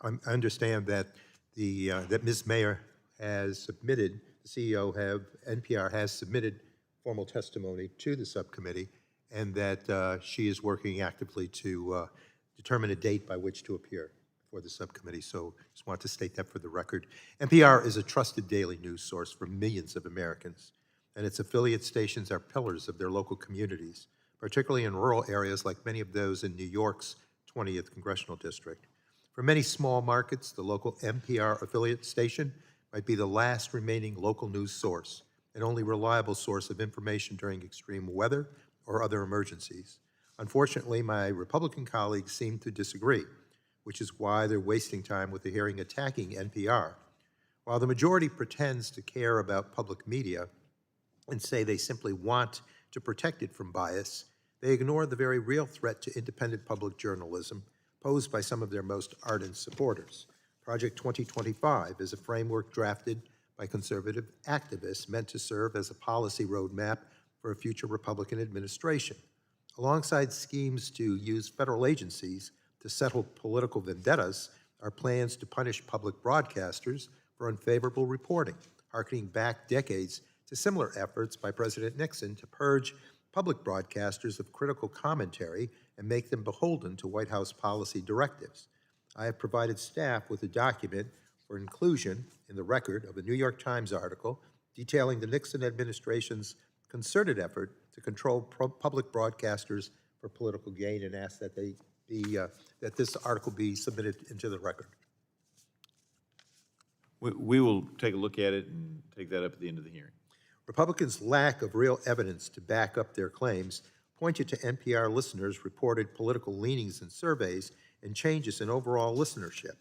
I understand that that Ms. Mayer has submitted, the CEO of NPR has submitted formal testimony to the subcommittee, and that she is working actively to determine a date by which to appear for the subcommittee. So just want to state that for the record. NPR is a trusted daily news source for millions of Americans, and its affiliate stations are pillars of their local communities, particularly in rural areas like many of those in New York's 20th Congressional District. For many small markets, the local NPR affiliate station might be the last remaining local news source and only reliable source of information during extreme weather or other emergencies. Unfortunately, my Republican colleagues seem to disagree, which is why they're wasting time with the hearing attacking NPR. While the majority pretends to care about public media and say they simply want to protect it from bias, they ignore the very real threat to independent public journalism posed by some of their most ardent supporters. Project 2025 is a framework drafted by conservative activists meant to serve as a policy roadmap for a future Republican administration. Alongside schemes to use federal agencies to settle political vendettas are plans to punish public broadcasters for unfavorable reporting, harkening back decades to similar efforts by President Nixon to purge public broadcasters of critical commentary and make them beholden to White House policy directives. I have provided staff with a document for inclusion in the record of a New York Times article detailing the Nixon administration's concerted effort to control public broadcasters for political gain, and ask that that this article be submitted into the record. We will take a look at it and take that up at the end of the hearing. Republicans' lack of real evidence to back up their claims pointed to NPR listeners' reported political leanings in surveys and changes in overall listenership,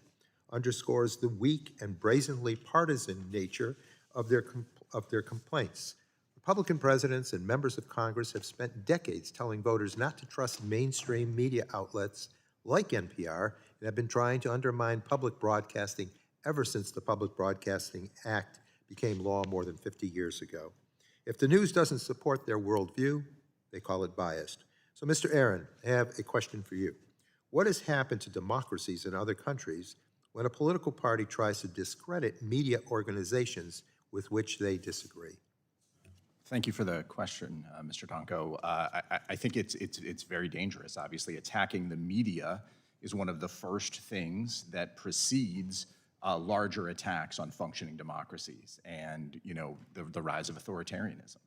underscores the weak and brazenly partisan nature of their complaints. Republican presidents and members of Congress have spent decades telling voters not to trust mainstream media outlets like NPR and have been trying to undermine public broadcasting ever since the Public Broadcasting Act became law more than 50 years ago. If the news doesn't support their worldview, they call it biased. So, Mr. Aaron, I have a question for you. What has happened to democracies in other countries when a political party tries to discredit media organizations with which they disagree? Thank you for the question, Mr. Tonko. I think it's very dangerous. Obviously, attacking the media is one of the first things that precedes larger attacks on functioning democracies and, the rise of authoritarianism.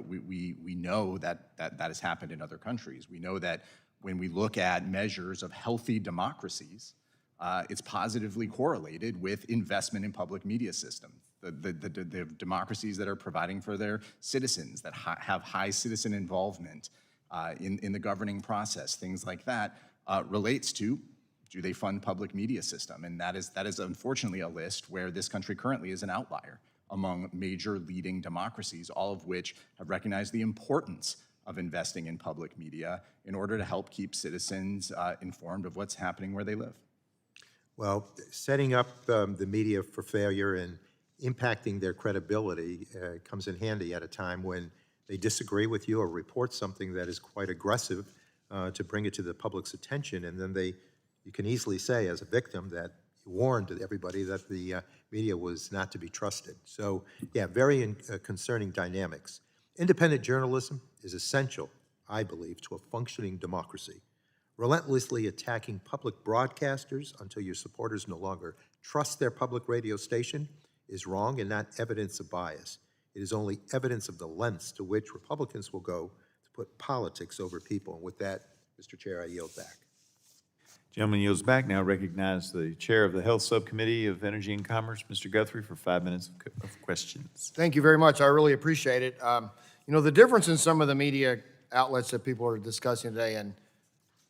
We know that has happened in other countries. We know that when we look at measures of healthy democracies, it's positively correlated with investment in public media systems. The democracies that are providing for their citizens, that have high citizen involvement in the governing process, things like that, relates to, do they fund public media system? And that is unfortunately a list where this country currently is an outlier among major leading democracies, all of which have recognized the importance of investing in public media in order to help keep citizens informed of what's happening where they live. Well, setting up the media for failure and impacting their credibility comes in handy at a time when they disagree with you or report something that is quite aggressive to bring it to the public's attention, and then you can easily say as a victim that you warned everybody that the media was not to be trusted. So yeah, very concerning dynamics. Independent journalism is essential, I believe, to a functioning democracy. Relentlessly attacking public broadcasters until your supporters no longer trust their public radio station is wrong and not evidence of bias. It is only evidence of the lengths to which Republicans will go to put politics over people. And with that, Mr. Chair, I yield back. Gentleman yields back. Now recognize the Chair of the Health Subcommittee of Energy and Commerce, Mr. Guthrie, for 5 minutes of questions. Thank you very much. I really appreciate it. You know, the difference in some of the media outlets that people are discussing today and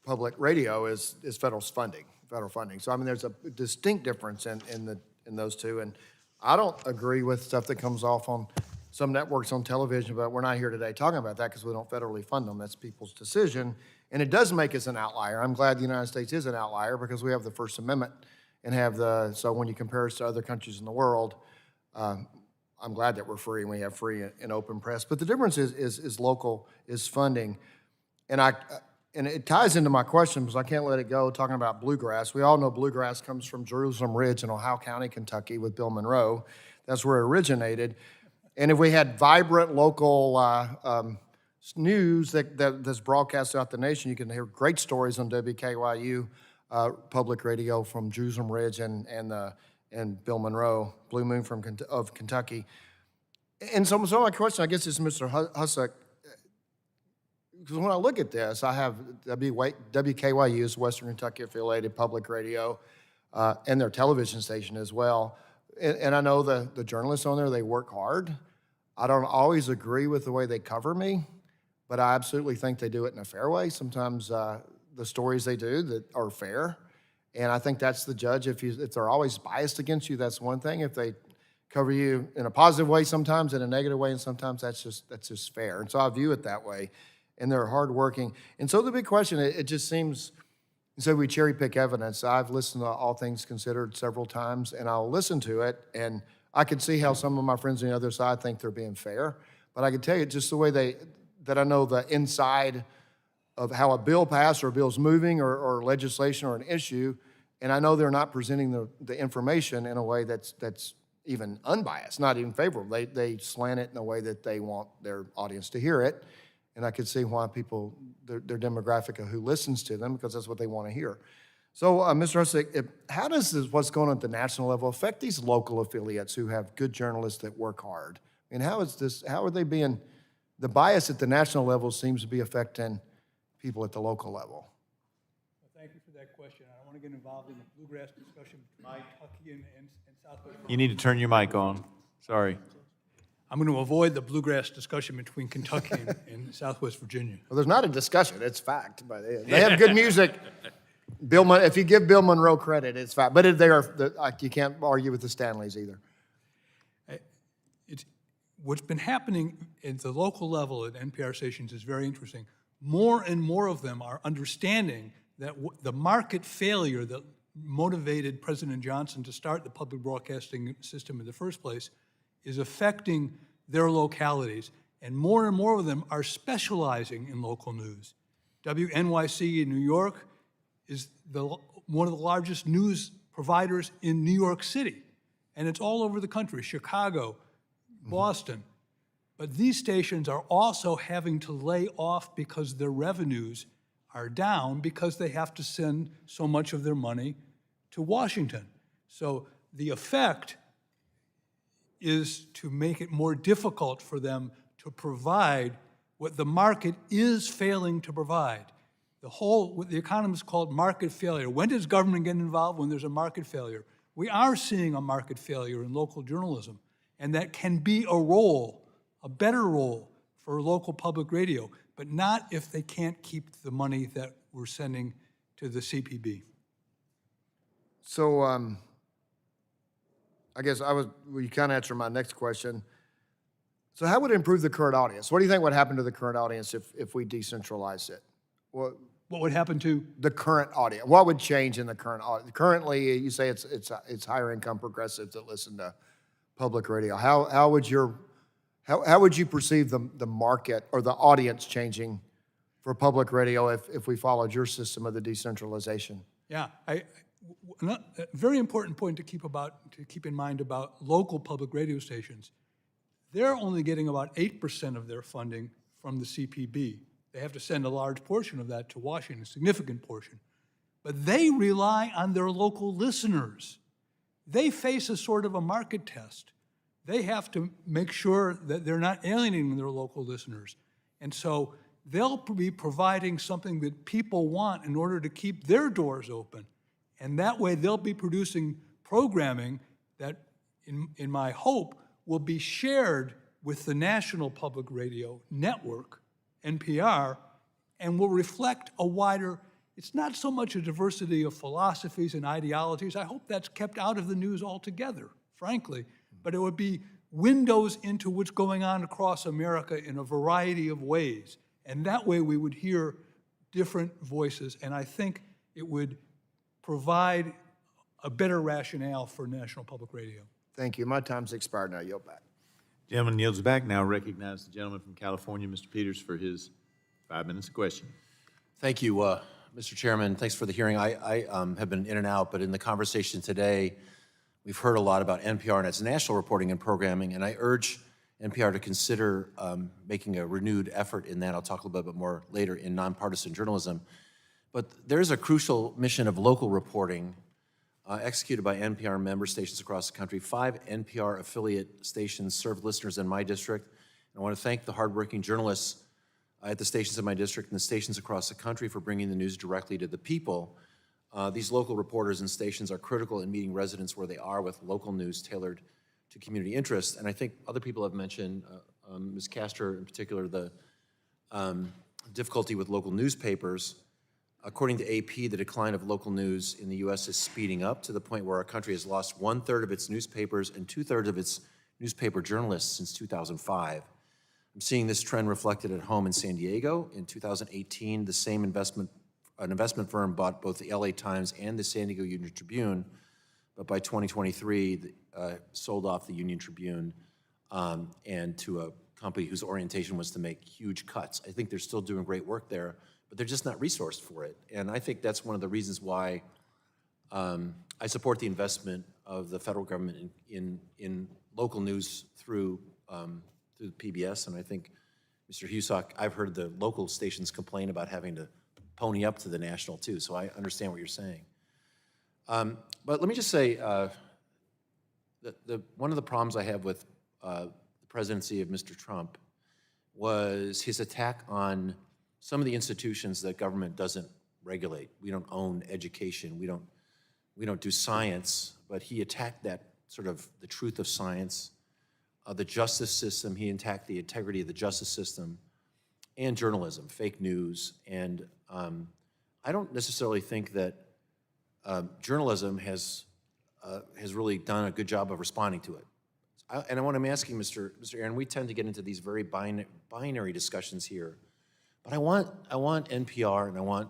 public radio is federal funding. So I mean, there's a distinct difference in those two. And I don't agree with stuff that comes off on some networks on television, but we're not here today talking about that because we don't federally fund them. That's people's decision. And it does make us an outlier. I'm glad the United States is an outlier because we have the First Amendment and so when you compare us to other countries in the world, I'm glad that we're free and we have free and open press. But the difference is local, is funding. And it ties into my question because I can't let it go talking about bluegrass. We all know bluegrass comes from Jerusalem Ridge in Ohio County, Kentucky with Bill Monroe. That's where it originated. And if we had vibrant local news that's broadcast throughout the nation, you can hear great stories on WKYU public radio from Jerusalem Ridge and Bill Monroe, Blue Moon of Kentucky. And so my question, I guess, is Mr. Husock, because when I look at this, I have WKYU is Western Kentucky affiliated public radio, and their television station as well. And I know the journalists on there, they work hard. I don't always agree with the way they cover me, but I absolutely think they do it in a fair way. Sometimes the stories they do that are fair, and I think that's the judge. If they're always biased against you, that's one thing. If they cover you in a positive way sometimes, in a negative way, and sometimes that's just fair. And so I view it that way. And they're hardworking. And so the big question, it just seems, so we cherry pick evidence. I've listened to All Things Considered several times, and I'll listen to it, and I can see how some of my friends on the other side think they're being fair. But I can tell you just the way that I know the inside of how a bill passed or a bill's moving or legislation or an issue, and I know they're not presenting the information in a way that's even unbiased, not even favorable. They slant it in a way that they want their audience to hear it. And I could see why people, their demographic of who listens to them, because that's what they want to hear. So, Mr. Husock, how does what's going on at the national level affect these local affiliates who have good journalists that work hard? And how are they being, the bias at the national level seems to be affecting people at the local level? Well, thank you for that question. I don't want to get involved in the bluegrass discussion between Kentucky and Southwest. You need to turn your mic on. Sorry. I'm going to avoid the bluegrass discussion between Kentucky and Southwest Virginia. Well, there's not a discussion, it's fact. But they have good music. If you give Bill Monroe credit, it's fact. But you can't argue with the Stanleys either. What's been happening at the local level at NPR stations is very interesting. More and more of them are understanding that the market failure that motivated President Johnson to start the public broadcasting system in the first place is affecting their localities. And more of them are specializing in local news. WNYC in New York is one of the largest news providers in New York City. And it's all over the country, Chicago, Boston. But these stations are also having to lay off because their revenues are down because they have to send so much of their money to Washington. So the effect is to make it more difficult for them to provide what the market is failing to provide. What the economists call market failure. When does government get involved? When there's a market failure. We are seeing a market failure in local journalism, and that can be a better role for local public radio, but not if they can't keep the money that we're sending to the CPB. So, I guess you kind of answered my next question. So how would it improve the current audience? What do you think would happen to the current audience if we decentralized it? What would happen to? The current audience. What would change in the current audience? Currently, you say it's higher income progressives that listen to public radio. How would you perceive the market or the audience changing for public radio if we followed your system of the decentralization? Yeah, a very important point to keep in mind about local public radio stations. They're only getting about 8% of their funding from the CPB. They have to send a large portion of that to Washington, a significant portion. But they rely on their local listeners. They face a sort of a market test. They have to make sure that they're not alienating their local listeners. And so they'll be providing something that people want in order to keep their doors open. And that way they'll be producing programming that, in my hope, will be shared with the National Public Radio Network, NPR, and will reflect a wider, it's not so much a diversity of philosophies and ideologies. I hope that's kept out of the news altogether, frankly. But it would be windows into what's going on across America in a variety of ways. And that way we would hear different voices. And I think it would provide a better rationale for National Public Radio. Thank you. My time's expired now. Yield back. Gentleman yields back. Now recognize the gentleman from California, Mr. Peters, for his 5 minutes of questioning. Thank you, Mr. Chairman. Thanks for the hearing. I have been in and out, but in the conversation today, we've heard a lot about NPR and its national reporting and programming, and I urge NPR to consider making a renewed effort in that. I'll talk a little bit more later in nonpartisan journalism. But there's a crucial mission of local reporting executed by NPR member stations across the country. 5 NPR affiliate stations serve listeners in my district. And I want to thank the hardworking journalists at the stations in my district and the stations across the country for bringing the news directly to the people. These local reporters and stations are critical in meeting residents where they are with local news tailored to community interests. And I think other people have mentioned, Ms. Castor in particular, the difficulty with local newspapers. According to AP, the decline of local news in the U.S. is speeding up to the point where our country has lost 1/3 of its newspapers and 2/3 of its newspaper journalists since 2005. I'm seeing this trend reflected at home in San Diego. In 2018, the same an investment firm bought both the LA Times and the San Diego Union Tribune, but by 2023, sold off the Union Tribune and to a company whose orientation was to make huge cuts. I think they're still doing great work there, but they're just not resourced for it. And I think that's one of the reasons why I support the investment of the federal government in local news through the PBS. And I think, Mr. Husock, I've heard the local stations complain about having to pony up to the national too, so I understand what you're saying. But let me just say, one of the problems I have with the presidency of Mr. Trump was his attack on some of the institutions that government doesn't regulate. We don't own education. We don't do science. But he attacked that sort of the truth of science, the justice system. He attacked the integrity of the justice system, and journalism, fake news. And I don't necessarily think that journalism has really done a good job of responding to it. And what I'm asking, Mr. Aaron, we tend to get into these very binary discussions here. But I want NPR and I want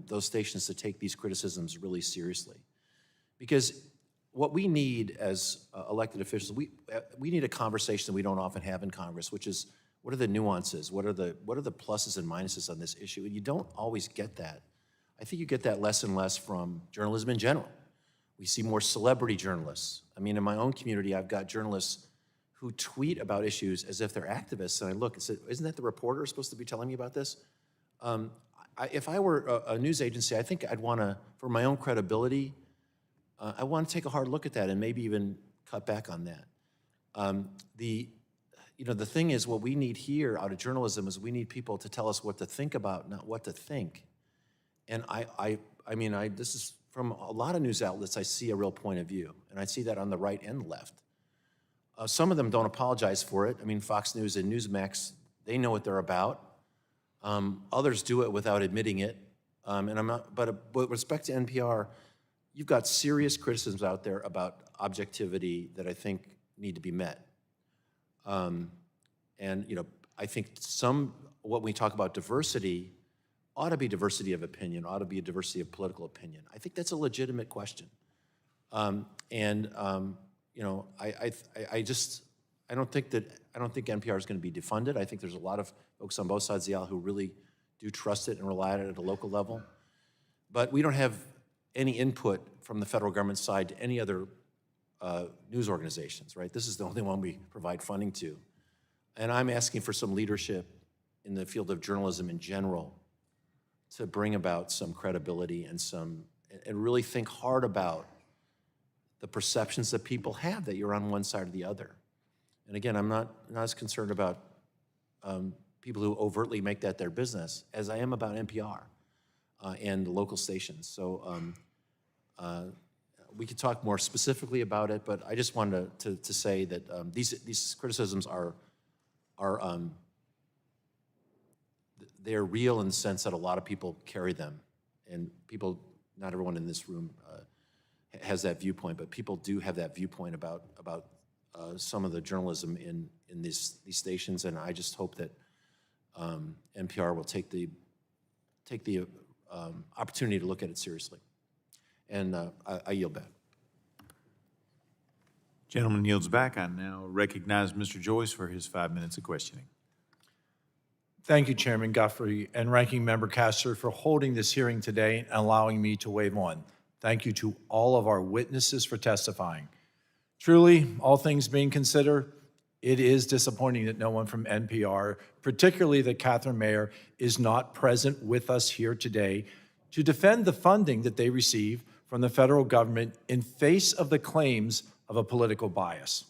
those stations to take these criticisms really seriously. Because what we need as elected officials, we need a conversation that we don't often have in Congress, which is what are the nuances? What are the pluses and minuses on this issue? And you don't always get that. I think you get that less and less from journalism in general. We see more celebrity journalists. I mean, in my own community, I've got journalists who tweet about issues as if they're activists, and I look and say, isn't that the reporter supposed to be telling me about this? If I were a news agency, I think I'd want to, for my own credibility, I want to take a hard look at that and maybe even cut back on that. The thing is, what we need here out of journalism is we need people to tell us what to think about, not what to think. And this is from a lot of news outlets, I see a real point of view, and I see that on the right and the left. Some of them don't apologize for it. I mean, Fox News and Newsmax, they know what they're about. Others do it without admitting it. But with respect to NPR, you've got serious criticisms out there about objectivity that I think need to be met. I think what we talk about diversity ought to be diversity of opinion, ought to be a diversity of political opinion. I think that's a legitimate question. I don't think NPR is going to be defunded. I think there's a lot of folks on both sides of the aisle who really do trust it and rely on it at a local level. But we don't have any input from the federal government side to any other news organizations, right? This is the only one we provide funding to. And I'm asking for some leadership in the field of journalism in general to bring about some credibility and really think hard about the perceptions that people have that you're on one side or the other. And again, I'm not as concerned about people who overtly make that their business as I am about NPR and the local stations. So we could talk more specifically about it, but I just wanted to say that these criticisms are they're real in the sense that a lot of people carry them, and people, not everyone in this room has that viewpoint, but people do have that viewpoint about some of the journalism in these stations, and I just hope that NPR will take the opportunity to look at it seriously. And I yield back. Gentleman yields back. I now recognize Mr. Joyce for his 5 minutes of questioning. Thank you, Chairman Guffey and Ranking Member Castor, for holding this hearing today and allowing me to weigh in. Thank you to all of our witnesses for testifying. Truly, all things being considered, it is disappointing that no one from NPR, particularly that Catherine Mayer, is not present with us here today to defend the funding that they receive from the federal government in face of the claims of a political bias.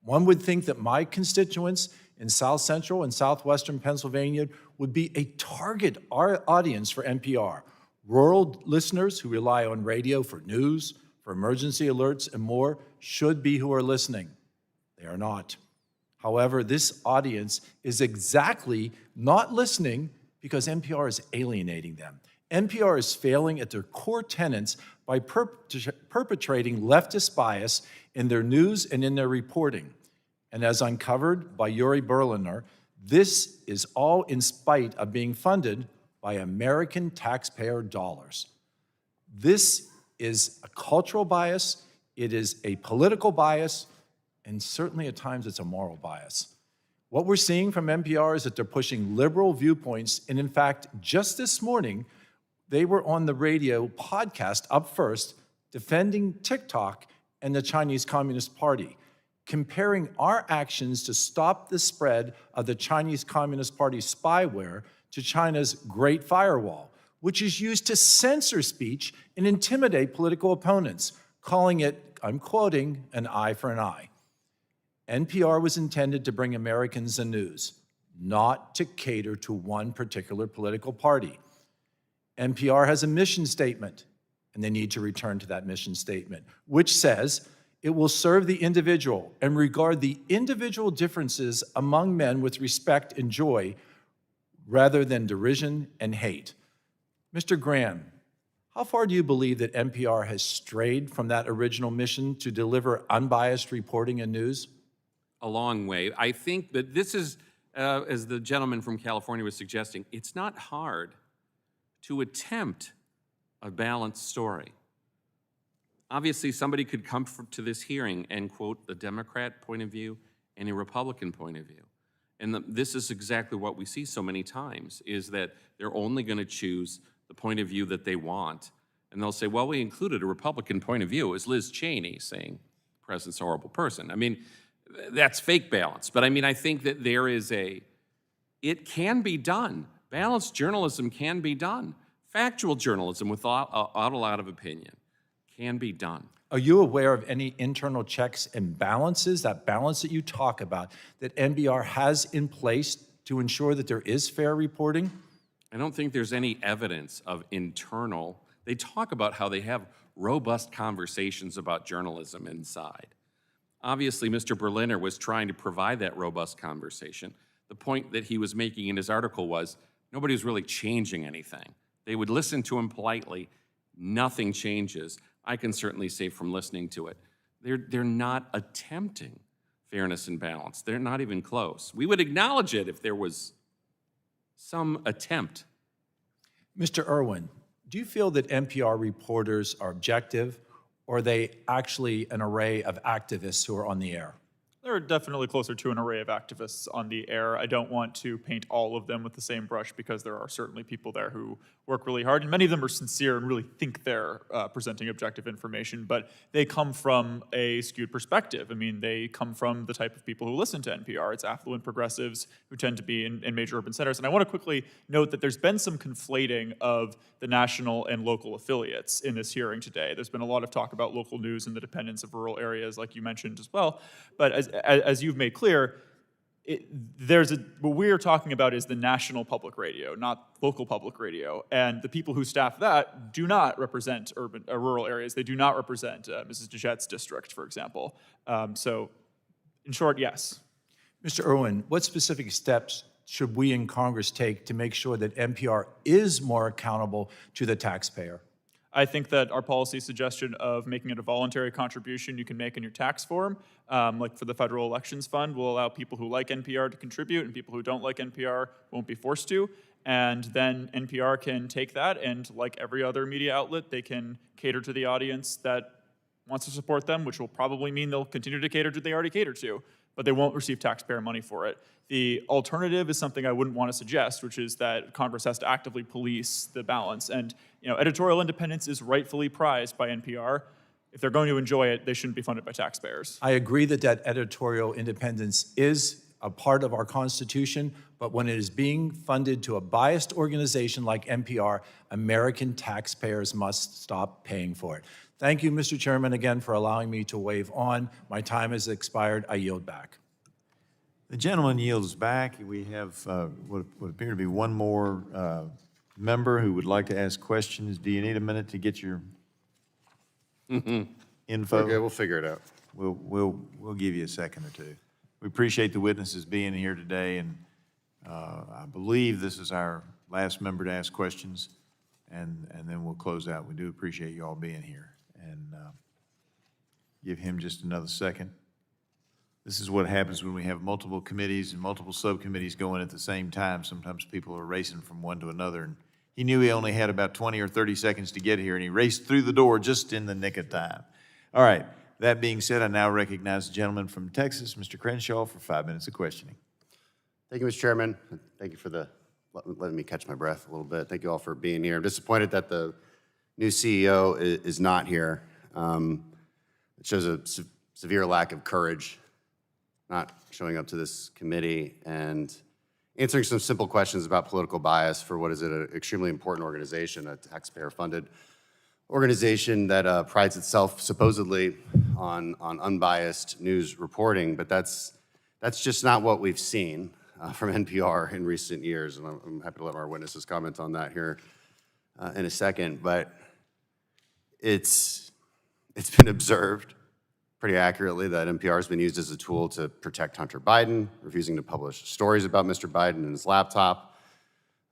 One would think that my constituents in South Central and Southwestern Pennsylvania would be a target audience for NPR. Rural listeners who rely on radio for news, for emergency alerts, and more should be who are listening. They are not. However, this audience is exactly not listening because NPR is alienating them. NPR is failing at their core tenets by perpetrating leftist bias in their news and in their reporting. And as uncovered by Yuri Berliner, this is all in spite of being funded by American taxpayer dollars. This is a cultural bias, it is a political bias, and certainly at times it's a moral bias. What we're seeing from NPR is that they're pushing liberal viewpoints, and in fact, just this morning, they were on the radio podcast Up First defending TikTok and the Chinese Communist Party, comparing our actions to stop the spread of the Chinese Communist Party spyware to China's Great Firewall, which is used to censor speech and intimidate political opponents, calling it, I'm quoting, an eye for an eye. NPR was intended to bring Americans the news, not to cater to one particular political party. NPR has a mission statement, and they need to return to that mission statement, which says it will serve the individual and regard the individual differences among men with respect and joy rather than derision and hate. Mr. Graham, how far do you believe that NPR has strayed from that original mission to deliver unbiased reporting and news? A long way. I think that this is, as the gentleman from California was suggesting, it's not hard to attempt a balanced story. Obviously, somebody could come to this hearing and quote the Democrat point of view and a Republican point of view. And this is exactly what we see so many times, is that they're only going to choose the point of view that they want. And they'll say, well, we included a Republican point of view. It was Liz Cheney saying the president's a horrible person. I mean, that's fake balance. But I mean, I think that there is it can be done. Balanced journalism can be done. Factual journalism without a lot of opinion can be done. Are you aware of any internal checks and balances, that balance that you talk about, that NPR has in place to ensure that there is fair reporting? I don't think there's any evidence of internal. They talk about how they have robust conversations about journalism inside. Obviously, Mr. Berliner was trying to provide that robust conversation. The point that he was making in his article was nobody was really changing anything. They would listen to him politely. Nothing changes. I can certainly say from listening to it, they're not attempting fairness and balance. They're not even close. We would acknowledge it if there was some attempt. Mr. Irwin, do you feel that NPR reporters are objective, or are they actually an array of activists who are on the air? They're definitely closer to an array of activists on the air. I don't want to paint all of them with the same brush because there are certainly people there who work really hard, and many of them are sincere and really think they're presenting objective information, but they come from a skewed perspective. I mean, they come from the type of people who listen to NPR. It's affluent progressives who tend to be in major urban centers. And I want to quickly note that there's been some conflating of the national and local affiliates in this hearing today. There's been a lot of talk about local news and the dependence of rural areas, like you mentioned as well. But as you've made clear, what we are talking about is the national public radio, not local public radio. And the people who staff that do not represent rural areas. They do not represent Mrs. DeJett's district, for example. So in short, yes. Mr. Irwin, what specific steps should we in Congress take to make sure that NPR is more accountable to the taxpayer? I think that our policy suggestion of making it a voluntary contribution you can make in your tax form, like for the Federal Elections Fund, will allow people who like NPR to contribute, and people who don't like NPR won't be forced to. And then NPR can take that, and like every other media outlet, they can cater to the audience that wants to support them, which will probably mean they'll continue to cater to they already cater to, but they won't receive taxpayer money for it. The alternative is something I wouldn't want to suggest, which is that Congress has to actively police the balance. And editorial independence is rightfully prized by NPR. If they're going to enjoy it, they shouldn't be funded by taxpayers. I agree that editorial independence is a part of our Constitution, but when it is being funded to a biased organization like NPR, American taxpayers must stop paying for it. Thank you, Mr. Chairman, again for allowing me to wave on. My time has expired. I yield back. The gentleman yields back. We have what appear to be one more member who would like to ask questions. Do you need a minute to get your info? Okay, we'll figure it out. We'll give you a second or two. We appreciate the witnesses being here today, and I believe this is our last member to ask questions, and then we'll close out. We do appreciate you all being here, and give him just another second. This is what happens when we have multiple committees and multiple subcommittees going at the same time. Sometimes people are racing from one to another, and he knew he only had about 20 or 30 seconds to get here, and he raced through the door just in the nick of time. All right, that being said, I now recognize the gentleman from Texas, Mr. Crenshaw, for 5 minutes of questioning. Thank you, Mr. Chairman. Thank you for letting me catch my breath a little bit. Thank you all for being here. I'm disappointed that the new CEO is not here. It shows a severe lack of courage not showing up to this committee and answering some simple questions about political bias for what is an extremely important organization, a taxpayer-funded organization that prides itself supposedly on unbiased news reporting, but that's just not what we've seen from NPR in recent years, and I'm happy to let our witnesses comment on that here in a second, but it's been observed pretty accurately that NPR has been used as a tool to protect Hunter Biden, refusing to publish stories about Mr. Biden and his laptop.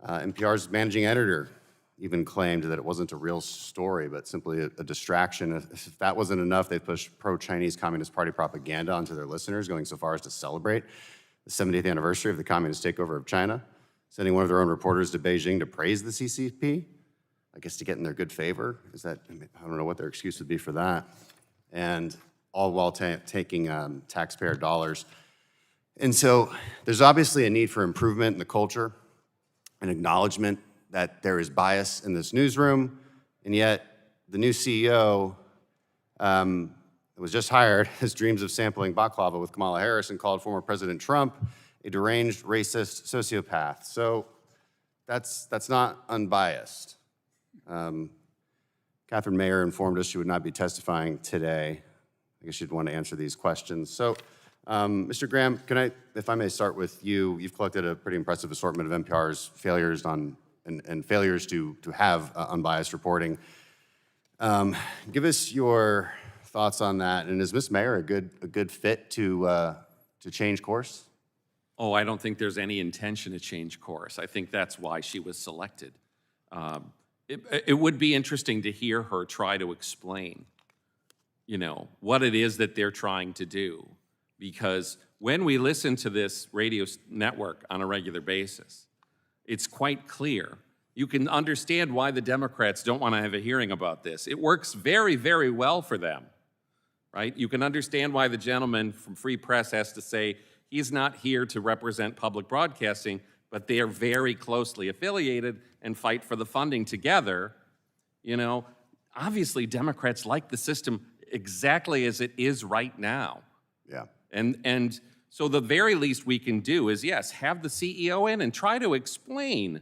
NPR's managing editor even claimed that it wasn't a real story, but simply a distraction. If that wasn't enough, they pushed pro-Chinese Communist Party propaganda onto their listeners, going so far as to celebrate the 70th anniversary of the communist takeover of China, sending one of their own reporters to Beijing to praise the CCP, I guess to get in their good favor. I don't know what their excuse would be for that. And all while taking taxpayer dollars. And so there's obviously a need for improvement in the culture and acknowledgement that there is bias in this newsroom, and yet the new CEO that was just hired has dreams of sampling baklava with Kamala Harris and called former President Trump a deranged, racist sociopath. So that's not unbiased. Catherine Mayer informed us she would not be testifying today. I guess you'd want to answer these questions. So, Mr. Graham, if I may start with you, you've collected a pretty impressive assortment of NPR's failures and failures to have unbiased reporting. Give us your thoughts on that, and is Ms. Mayer a good fit to change course? Oh, I don't think there's any intention to change course. I think that's why she was selected. It would be interesting to hear her try to explain what it is that they're trying to do. Because when we listen to this radio network on a regular basis, it's quite clear. You can understand why the Democrats don't want to have a hearing about this. It works very, very well for them, right? You can understand why the gentleman from Free Press has to say he's not here to represent public broadcasting, but they are very closely affiliated and fight for the funding together. Obviously Democrats like the system exactly as it is right now. Yeah. And so the very least we can do is, yes, have the CEO in and try to explain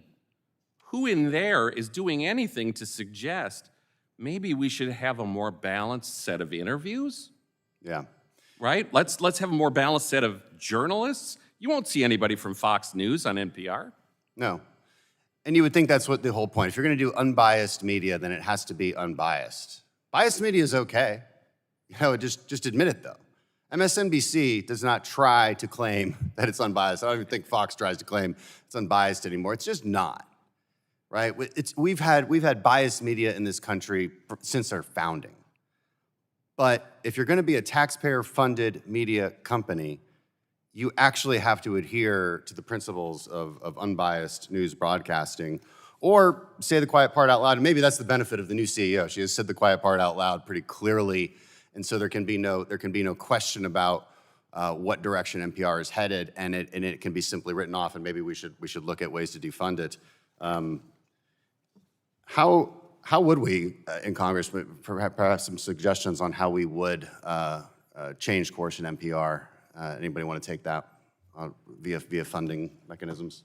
who in there is doing anything to suggest maybe we should have a more balanced set of interviews. Yeah. Right? Let's have a more balanced set of journalists. You won't see anybody from Fox News on NPR. No. And you would think that's what the whole point. If you're going to do unbiased media, then it has to be unbiased. Biased media is okay. Just admit it, though. MSNBC does not try to claim that it's unbiased. I don't even think Fox tries to claim it's unbiased anymore. It's just not, right? We've had biased media in this country since our founding. But if you're going to be a taxpayer-funded media company, you actually have to adhere to the principles of unbiased news broadcasting, or say the quiet part out loud. And maybe that's the benefit of the new CEO. She has said the quiet part out loud pretty clearly, and so there can be no question about what direction NPR is headed, and it can be simply written off. And maybe we should look at ways to defund it. How would we, in Congress, perhaps some suggestions on how we would change course in NPR? Anybody want to take that via funding mechanisms?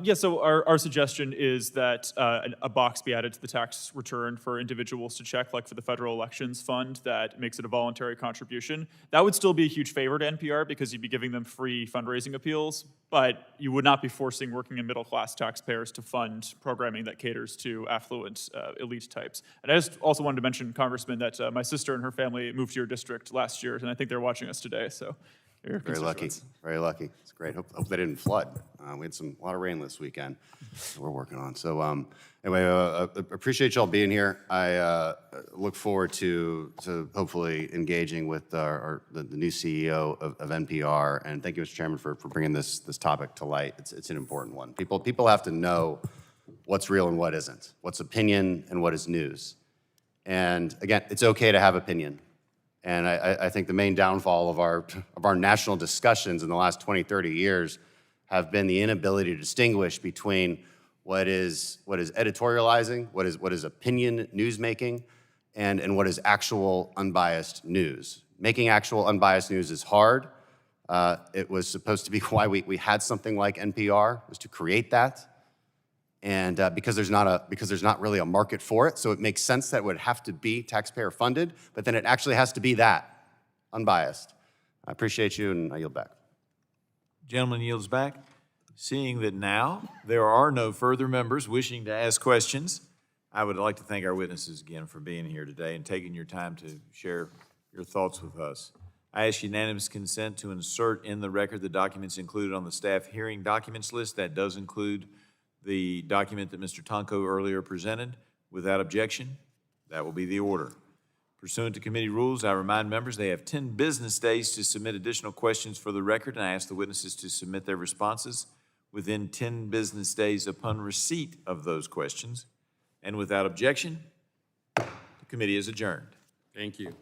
Yeah, so our suggestion is that a box be added to the tax return for individuals to check, like for the federal elections fund, that makes it a voluntary contribution. That would still be a huge favor to NPR because you'd be giving them free fundraising appeals, but you would not be forcing working and middle-class taxpayers to fund programming that caters to affluent elite types. And I just also wanted to mention, Congressman, that my sister and her family moved to your district last year, and I think they're watching us today, so. Very lucky, very lucky. It's great. Hope they didn't flood. We had a lot of rain this weekend that we're working on. So anyway, appreciate y'all being here. I look forward to hopefully engaging with the new CEO of NPR. And thank you, Mr. Chairman, for bringing this topic to light. It's an important one. People have to know what's real and what isn't, what's opinion and what is news. And again, it's okay to have opinion. And I think the main downfall of our national discussions in the last 20, 30 years have been the inability to distinguish between what is editorializing, what is opinion newsmaking, and what is actual unbiased news. Making actual unbiased news is hard. It was supposed to be why we had something like NPR, was to create that. And because there's not really a market for it, so it makes sense that it would have to be taxpayer funded, but then it actually has to be that, unbiased. I appreciate you, and I yield back. Gentleman yields back. Seeing that now there are no further members wishing to ask questions, I would like to thank our witnesses again for being here today and taking your time to share your thoughts with us. I ask unanimous consent to insert in the record the documents included on the staff hearing documents list. That does include the document that Mr. Tonko earlier presented. Without objection, that will be the order. Pursuant to committee rules, I remind members they have 10 business days to submit additional questions for the record, and I ask the witnesses to submit their responses within 10 business days upon receipt of those questions. And without objection, the committee is adjourned. Thank you.